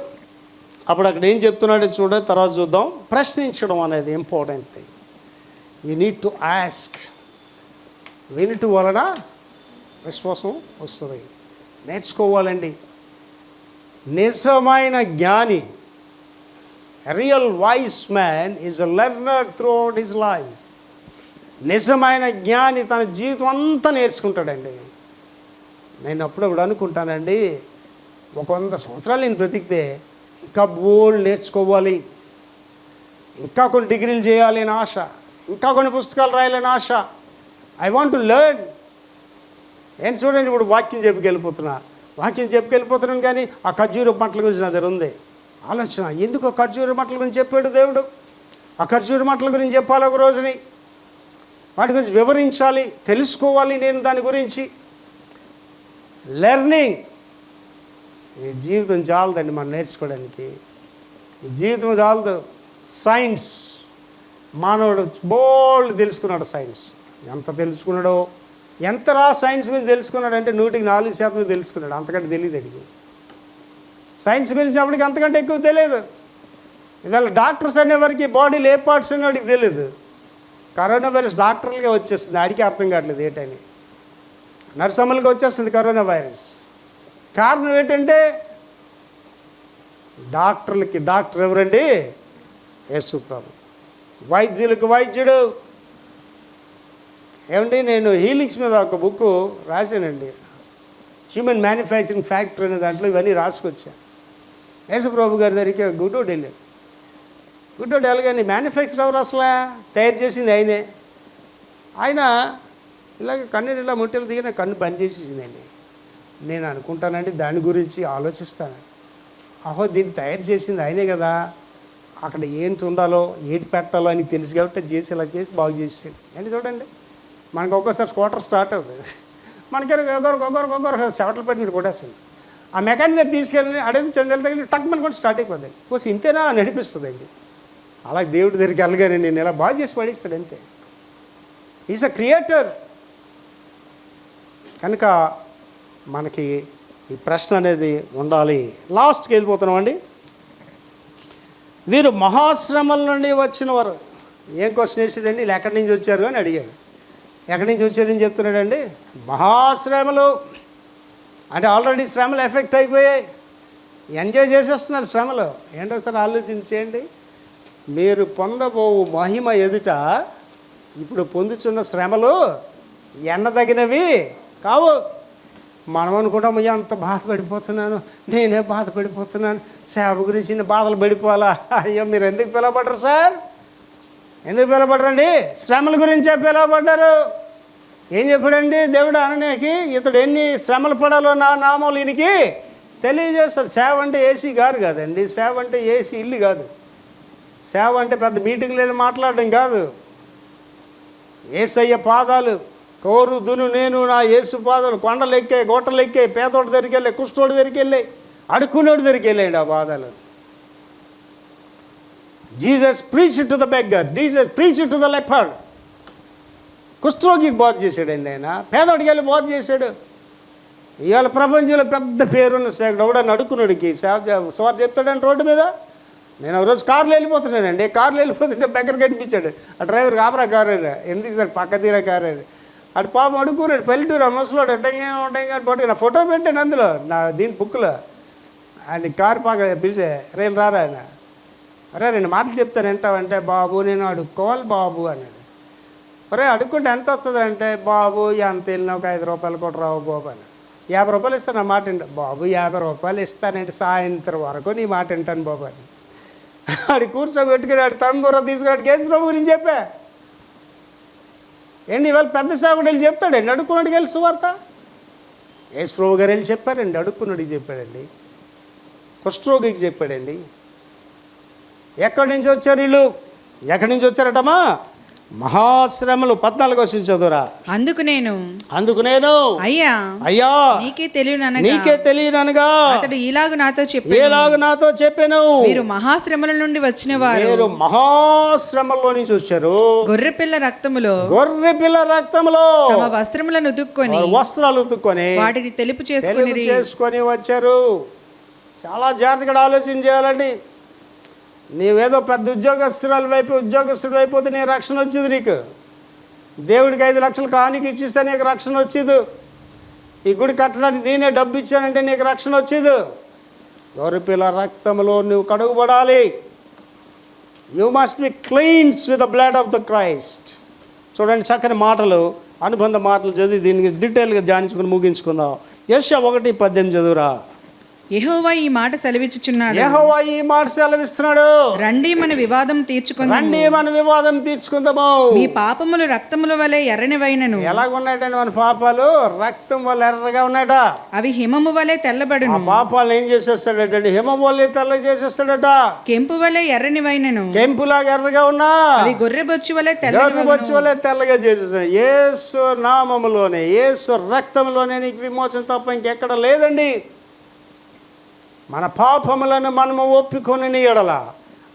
అప్పుడు అక్కడ ఏం చెప్తున్నాడో చూడ, తర్వాత చూద్దాం. ప్రశ్నించడం అనేది important thing. You need to ask. వినుట వలన విశ్వాసం వస్తుంది. నేర్చుకోవాలండి. నిజమైన జ్ఞాని, real vice man is a learner through out his life. నిజమైన జ్ఞాని తన జీవితం అంతా నేర్చుకుంటాడండి. నేను అప్పుడప్పుడు అనుకుంటానండి, 100 సంవత్సరాలు నేను బ్రతికితే ఇంకా బోల్డ్ నేర్చుకోవాలి, ఇంకా కొన్ని డిగ్రీలు చేయాలి అని ఆశ, ఇంకా కొన్ని పుస్తకాలు రాయాలని ఆశ. I want to learn. ఏం చూడండి, ఇప్పుడు వాక్యం చెప్పుకెళ్ళిపోతున్నాను కానీ ఆ ఖర్జూర మట్టల గురించి నా దగ్గర ఉంది ఆలోచన. ఎందుకు ఆ ఖర్జూర మట్టల గురించి చెప్పాడు దేవుడు? ఆ ఖర్జూర మట్టల గురించి చెప్పాలి ఒక రోజుని, వాటి గురించి వివరించాలి, తెలుసుకోవాలి నేను దాని గురించి. లెర్నింగ్. ఈ జీవితం చాలదండి మనం నేర్చుకోవడానికి, ఈ జీవితం చాలదు. సైన్స్, మానవుడు బోల్డ్ తెలుసుకున్నాడు. సైన్స్ ఎంత తెలుసుకున్నాడో, ఎంతరా సైన్స్ గురించి తెలుసుకున్నాడంటే 100% తెలుసుకున్నాడు. అంతకంటే తెలియదు అడిగి. సైన్స్ గురించి అప్పటికి అంతకంటే ఎక్కువ తెలియదు. ఇవాళ డాక్టర్స్ అనేవారికి బాడీలో ఏ పార్ట్స్ అని వాడికి తెలియదు. కరోనా వైరస్ డాక్టర్లుగా వచ్చేస్తుంది, ఆడికి అర్థం కావట్లేదు ఏంటని. నర్సమ్మలకి వచ్చేస్తుంది కరోనా వైరస్. కారణం ఏంటంటే డాక్టర్లకి డాక్టర్ ఎవరండి? యేసు ప్రభు. వైద్యులకు వైద్యుడు. ఏమండి, నేను హీలింగ్స్ మీద ఒక బుక్ రాశానండి, హ్యూమన్ మ్యానుఫ్యాక్చరింగ్ ఫ్యాక్టరీ అనే దాంట్లో ఇవన్నీ రాసుకొచ్చాను. యేసు ప్రభు గారి దగ్గరికి గుడ్డోడు వెళ్ళాడు. గుడ్డోడు వెళ్ళగానే మ్యానుఫ్యాక్చర్ ఎవరు అసలు? తయారు చేసింది ఆయనే. ఆయన ఇలాగ కన్ను ఇలా ముట్టెలు దిగిన కన్ను బంద్ చేసేసింది ఆయనే. నేను అనుకుంటానండి, దాని గురించి ఆలోచిస్తాను. అహో దీన్ని తయారు చేసింది ఆయనే కదా, అక్కడ ఏంటి ఉండాలో ఏంటి పెట్టాలో అని తెలుసు కాబట్టి అది చేసి ఇలా చేసి బాగు చేసేది. అంటే చూడండి, మనకు ఒక్కోసారి స్కూటర్ స్టార్ట్ అవుతుంది, మనకి ఒక్కొక్కరు చెవటలు పెట్టి మీరు కొట్టేస్తుంది. ఆ మెకానిక్ దగ్గర తీసుకెళ్ళి అడిగి చందెల దగ్గర టక్ మన కూడా స్టార్ట్ అయిపోతుంది. కోసం ఇంతేనా నడిపిస్తుందండి. అలా దేవుడి దగ్గరికి వెళ్ళగానే నేను ఇలా బాగు చేసి పడిస్తాడు అంతే. Is a creator. కనుక మనకి ఈ ప్రశ్న అనేది ఉండాలి. లాస్ట్కి వెళ్ళిపోతున్నాం అండి. వీరు మహాశ్రమల నుండి వచ్చిన వారు. ఏం క్వశ్చన్ వేసాడండి? వీళ్ళు ఎక్కడి నుంచి వచ్చారు అని అడిగాడు. ఎక్కడి నుంచి వచ్చారని చెప్తున్నాడండి? మహాశ్రమలు అంటే ఆల్రెడీ శ్రమలు ఎఫెక్ట్ అయిపోయాయి, ఎంజాయ్ చేసేస్తున్నారు శ్రమలు. ఏంటో సార్ ఆలోచించేయండి. మీరు పొందబోవు మహిమ ఎదుట ఇప్పుడు పొందుతున్న శ్రమలు ఎన్నదగినవి కావు. మనం అనుకుంటాం ఎంత బాధపడిపోతున్నాను, నేనే బాధపడిపోతున్నాను, సేవ గురించి ఇన్ని బాధలు పడిపోవాలా. అయ్యో మీరు ఎందుకు పిలవబడ్డరు సార్? ఎందుకు పిలవబడ్డండి? శ్రమల గురించే పిలవబడ్డారు. ఏం చెప్పాడండి దేవుడు అననీకి? ఇతడు ఎన్ని శ్రమలు పడాలో నా నామాలు ఈయనకి తెలియజేస్తాడు. సేవ అంటే ఏసీ గారు కాదండి, సేవ అంటే ఏసీ ఇల్లు కాదు, సేవ అంటే పెద్ద మీటింగ్లు వెళ్ళి మాట్లాడడం కాదు. యేసయ్య పాదాలు కోరుదును నేను, నా యేసు పాదాలు కొండలు ఎక్కాయి, గోటలు ఎక్కాయి, పేదోడి దగ్గరికి వెళ్ళాయి, కుష్ఠోడి దగ్గరికి వెళ్ళాయి, అడుక్కునేవాడి దగ్గరికి వెళ్ళాయండి ఆ పాదాలు. Jesus preach to the beggar, Jesus preach to the leopard. కుష్ఠరోగికి బోధ చేశాడండి ఆయన, పేదోడికి వెళ్ళి బోధ చేశాడు. ఇవాళ ప్రపంచంలో పెద్ద పేరున్న సేవకుడు ఎవడని అడుక్కున్నాడికి సువార్త చెప్తాడండి రోడ్డు మీద. నేను ఒక రోజు కార్లో వెళ్ళిపోతున్నానండి, కార్లో వెళ్ళిపోతుంటే బెగ్గర కనిపించాడు. ఆ డ్రైవర్ ఆపరా కారు ఎందుకు సార్ పక్క తీరా కారు అని. అటు పాపం అడుక్కున్నాడు, పల్లెటూరు ముసలాడు అడ్డంగా పట్టుకు నా ఫోటో పెట్టాను అందులో నా దీని బుక్లో. ఆయన కారు పాక పిలిచే రేలు రారా ఆయన. అరే 2 మాటలు చెప్తాను వింటావంటే, బాబు నేను అడుక్కోవాలి బాబు అన్నాడు. ఒరే అడుక్కుంటే ఎంత వస్తుంది అంటే, బాబు ఎంత వెళ్ళినా ఒక 5 రూపాయలు కూడా రావు బాబు అని. 50 రూపాయలు ఇస్తాను నా మాట వింటా. బాబు 50 రూపాయలు ఇస్తానంటే సాయంత్రం వరకు నీ మాట వింటాను బాబు అని. ఆడి కూర్చోబెట్టుకుని ఆడి తంబూర తీసుకుని కేసు ప్రభు గురించి చెప్పా. ఏంటి ఇవాళ పెద్ద సేవకుడు వెళ్ళి చెప్తాడండి అడుక్కున్నాడికి వెళ్ళి సువార్త. యేసు ప్రభు గారు వెళ్ళి చెప్పారండి, అడుక్కున్నాడికి చెప్పాడండి, కుష్ఠరోగికి చెప్పాడండి. ఎక్కడి నుంచి వచ్చారు వీళ్ళు? ఎక్కడి నుంచి వచ్చారటమా? మహాశ్రమలు. 14వ వచనం చదువురా. అందుకు నేను అయ్యా నీకే తెలియననగా అతడు ఇలాగు నాతో చెప్పాను. మీరు మహాశ్రమల నుండి వచ్చిన వారు, మీరు మహాశ్రమల్లో నుంచి వచ్చారు. గొర్రెపిల్ల రక్తములో తమ వస్త్రములను వస్త్రాలు ఉతుక్కొని వాటిని తెలుపు చేసుకొని వచ్చారు. చాలా జాగ్రత్తగా ఆలోచన చేయాలండి. నీవేదో పెద్ద ఉద్యోగస్తుడు అయిపోతే నీ రక్షణ వచ్చింది. నీకు దేవుడికి 5 లక్షలు కానికి ఇచ్చిస్తే నీకు రక్షణ వచ్చింది. ఈ గుడి కట్టడానికి నేనే డబ్బు ఇచ్చానంటే నీకు రక్షణ వచ్చింది. గొర్రెపిల్ల రక్తంలో నువ్వు కడుగుబడాలి. You must be cleanse with the blood of the Christ. చూడండి చక్కని మాటలు, అనుబంధ మాటలు చదివి దీనికి డీటెయిల్గా ధ్యానించుకుని ముగించుకుందాం. యెషయా 1:18 చదువురా. యెహోవా ఈ మాట సెలవిస్తున్నాడు. రండి మన వివాదం తీర్చుకుందాము. మీ పాపములు రక్తముల వలె ఎర్రనివైనను. ఎలాగున్నాయండి మన పాపాలు? రక్తం వల్ల ఎర్రగా ఉన్నాయట. అవి హిమము వలె తెల్లబడును. పాపాలు ఏం చేసేస్తాడట? హిమం వల్లే తెల్ల చేసేస్తాడట. కెంపు వలె ఎర్రనివైనను. కెంపులాగా ఎర్రగా ఉన్నా అవి గొర్రెబొచ్చు వలె తెల్లగా చేసేస్తాడు. యేసు నామములోనే, యేసు రక్తంలోనే నీకు విమోచన తప్ప ఇంకెక్కడ లేదండి. మన పాపములను మనము ఒప్పుకొని ఎడల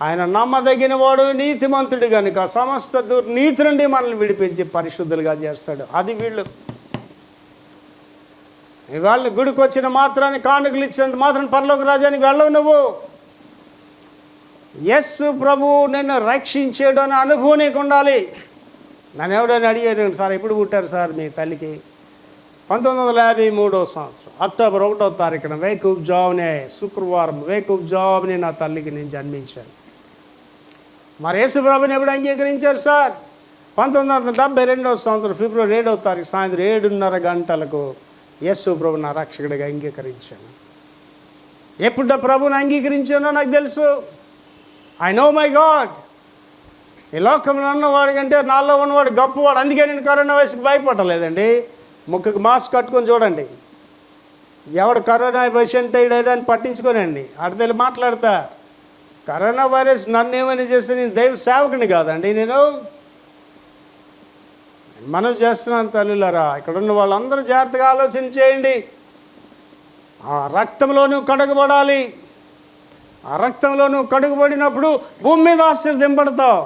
ఆయన నమ్మదగిన వాడు, నీతిమంతుడు కనుక సమస్త దుర్నీతి నుండి మనల్ని విడిపించి పరిశుద్ధులుగా చేస్తాడు. అది వీళ్ళు ఇవాళ గుడికి వచ్చిన మాత్రాన్ని, కానుకలు ఇచ్చినంత మాత్రం పరలోక రాజ్యానికి వెళ్ళవు నువ్వు. యేసు ప్రభు నిన్ను రక్షించేడు అనే అనుభవం నీకు ఉండాలి. నన్ను ఎవడని అడిగారు, సార్ ఎప్పుడు పుట్టారు సార్ మీ తల్లికి? 1953వ సంవత్సరం అక్టోబర్ 1వ తారీఖున వేకువ్ జాబ్నే, శుక్రవారం వేకువ్ జాబ్ని నా తల్లికి నేను జన్మించాను. మరి యేసు ప్రభుని ఎప్పుడు అంగీకరించారు సార్? 1972వ సంవత్సరం ఫిబ్రవరి 7వ తారీఖు సాయంత్రం 7:30 గంటలకు యేసు ప్రభు నా రక్షకుడిగా అంగీకరించాను. ఎప్పుడు ప్రభుని అంగీకరించానో నాకు తెలుసు. I know my God. ఈ లోకంలో ఉన్నవాడి కంటే నాలో ఉన్నవాడు గొప్పవాడు. అందుకే నేను కరోనా వయసుకు భయపడలేదండి. ముక్కుకు మాస్క్ కట్టుకొని చూడండి. ఎవడు కరోనా పేషెంట్ అయ్యాడు అని పట్టించుకోనండి అర్థాలు మాట్లాడతా. కరోనా వైరస్ నన్ను ఏమని చేస్తే నేను దైవ సేవకుని కాదండి. నేను మనం చేస్తున్నాను తల్లులారా. ఇక్కడ ఉన్న వాళ్ళందరూ జాగ్రత్తగా ఆలోచన చేయండి. ఆ రక్తంలో నువ్వు కడగబడాలి. ఆ రక్తంలో నువ్వు కడుగుబడినప్పుడు భూమి మీద ఆశీర్వదింపడతావు,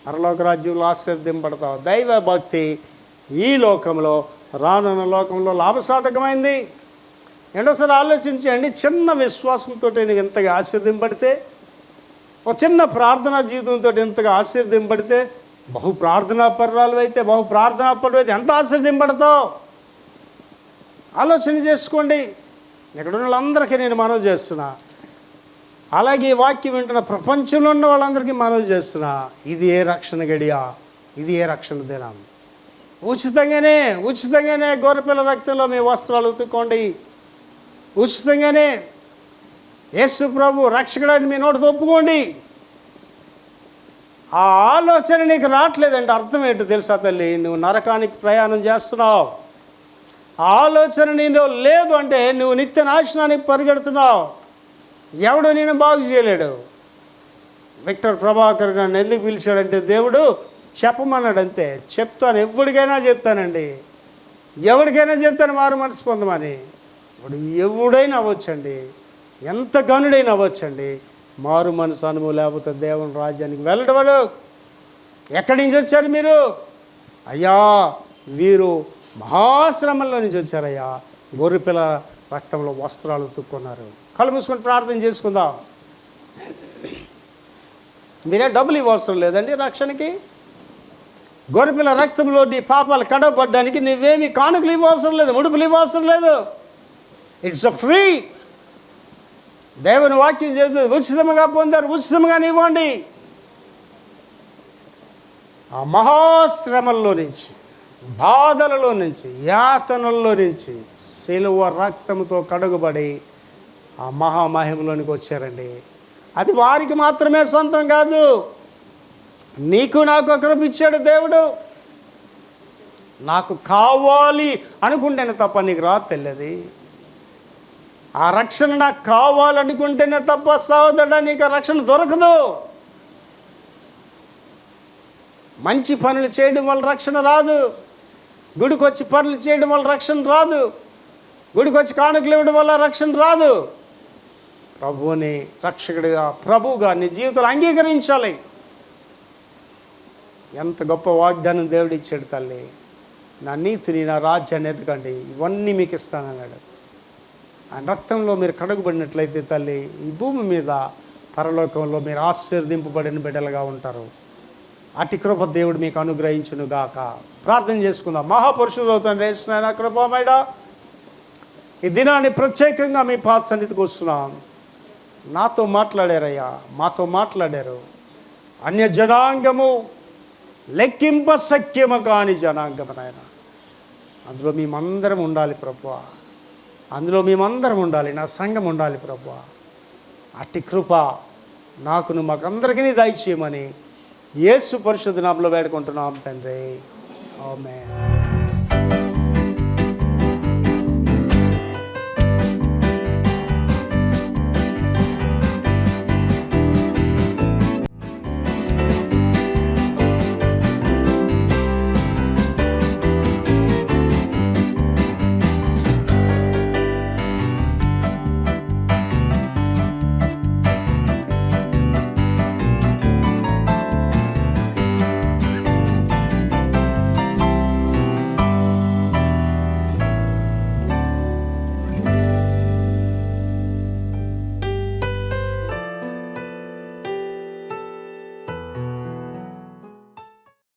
పరలోక రాజ్యంలో ఆశీర్వదింపడతావు. దైవ భక్తి ఈ లోకంలో రానున్న లోకంలో లాభసాధకమైంది. ఒకసారి ఆలోచించండి. చిన్న విశ్వాసంతో నువ్వు ఎంతగా ఆశీర్వదింపడితే, ఒక చిన్న ప్రార్థనా జీవితంతో ఎంతగా ఆశీర్వదింపడితే, బహు ప్రార్థనాపరురాలు అయితే, బహు ప్రార్థనాపరుడు అయితే ఎంత ఆశీర్వదింపడతావు ఆలోచన చేసుకోండి. ఇక్కడ ఉన్న వాళ్ళందరికీ నేను మనవి చేస్తున్నా, అలాగే ఈ వాక్యం వింటున్న ప్రపంచంలో ఉన్న వాళ్ళందరికీ మనవి చేస్తున్నా, ఇది ఏ రక్షణ గడియా, ఇది ఏ రక్షణ దినం. ఉచితంగానే గొర్రెపిల్ల రక్తంలో మీ వస్త్రాలు ఉతుక్కోండి. ఉచితంగానే యేసు ప్రభు రక్షకుడని మీ నోటితో ఒప్పుకోండి. ఆ ఆలోచన నీకు రావట్లేదంటే అర్థం ఏంటో తెలుసా తల్లి? నువ్వు నరకానికి ప్రయాణం చేస్తున్నావు. ఆ ఆలోచన నీలో లేదు అంటే నువ్వు నిత్య నాశనానికి పరిగెడుతున్నావు. ఎవడు నేను బాగు చేయలేడు. విక్టర్ ప్రభాకర్ నన్ను ఎందుకు పిలిచాడంటే దేవుడు చెప్పమన్నాడు అంతే. చెప్తాను, ఎవరికైనా చెప్తానండి, ఎవరికైనా చెప్తాను మారు మనసు పొందమని. వాడు ఎవడైనా అవ్వచ్చండి, ఎంత గనుడైనా అవ్వచ్చండి. మారు మనసు అనుభవం లేకపోతే దేవుని రాజ్యానికి వెళ్ళడవాడు. ఎక్కడి నుంచి వచ్చారు మీరు? అయ్యా వీరు మహాశ్రమంలో నుంచి వచ్చారయ్యా. గొర్రెపిల్ల రక్తంలో వస్త్రాలు ఉతుక్కున్నారు. కళ్ళు మూసుకొని ప్రార్థన చేసుకుందాం. మీరే డబ్బులు ఇవ్వాల్సిన లేదండి రక్షణకి. గొర్రెపిల్ల రక్తంలో నీ పాపాలు కడగబడ్డానికి నువ్వేమి కానుకలు ఇవ్వాల్సిన లేదు, ముడుపులు ఇవ్వాల్సిన లేదు. It's a free. దేవుని వాక్యం చేస్తుంది, ఉచితంగా పొందారు, ఉచితంగా ఇవ్వండి. ఆ మహాశ్రమల్లో నుంచి, బాధలలో నుంచి, యాతనల్లో నుంచి శిలువ రక్తంతో కడుగుబడి ఆ మహామహిమలోనికి వచ్చారండి. అది వారికి మాత్రమే సొంతం కాదు, నీకు నాకు ఒకరు ఇచ్చాడు దేవుడు. నాకు కావాలి అనుకుంటేనే తప్ప నీకు రాదు తెలియదు. ఆ రక్షణ నాకు కావాలనుకుంటేనే తప్ప సహోదరుడా నీకు ఆ రక్షణ దొరకదు. మంచి పనులు చేయడం వల్ల రక్షణ రాదు. గుడికి వచ్చి పనులు చేయడం వల్ల రక్షణ రాదు. గుడికి వచ్చి కానుకలు ఇవ్వడం వల్ల రక్షణ రాదు. ప్రభువుని రక్షకుడిగా, ప్రభువుగా నీ జీవితంలో అంగీకరించాలి. ఎంత గొప్ప వాగ్దానం దేవుడు ఇచ్చాడు తల్లి. నా నీతిని, నా రాజ్యాన్ని ఎదగండి, ఇవన్నీ మీకు ఇస్తానన్నాడు. ఆయన రక్తంలో మీరు కడుగుబడినట్లయితే తల్లి, ఈ భూమి మీద పరలోకంలో మీరు ఆశీర్వదింపబడిన బిడ్డలుగా ఉంటారు. అటు కృప దేవుడు మీకు అనుగ్రహించును గాక. ప్రార్థన చేసుకుందాం. మహాపురుషుడవుతాను రేసిన కృపమేడా, ఈ దినాన్ని ప్రత్యేకంగా మీ పాద సన్నిధికి వస్తున్నాం. నాతో మాట్లాడారయ్యా, మాతో మాట్లాడారు. అన్య జనాంగము లెక్కింప సఖ్యము కాని జనాంగము నాయన, అందులో మేమందరం ఉండాలి ప్రభువా, అందులో మేమందరం ఉండాలి, నా సంఘం ఉండాలి ప్రభువా. అట్టి కృప నాకును మాకందరికీ దయచేయమని యేసు పరిశుద్ధ నామములో వేడుకుంటున్నాం తండ్రి. ఆమేన్.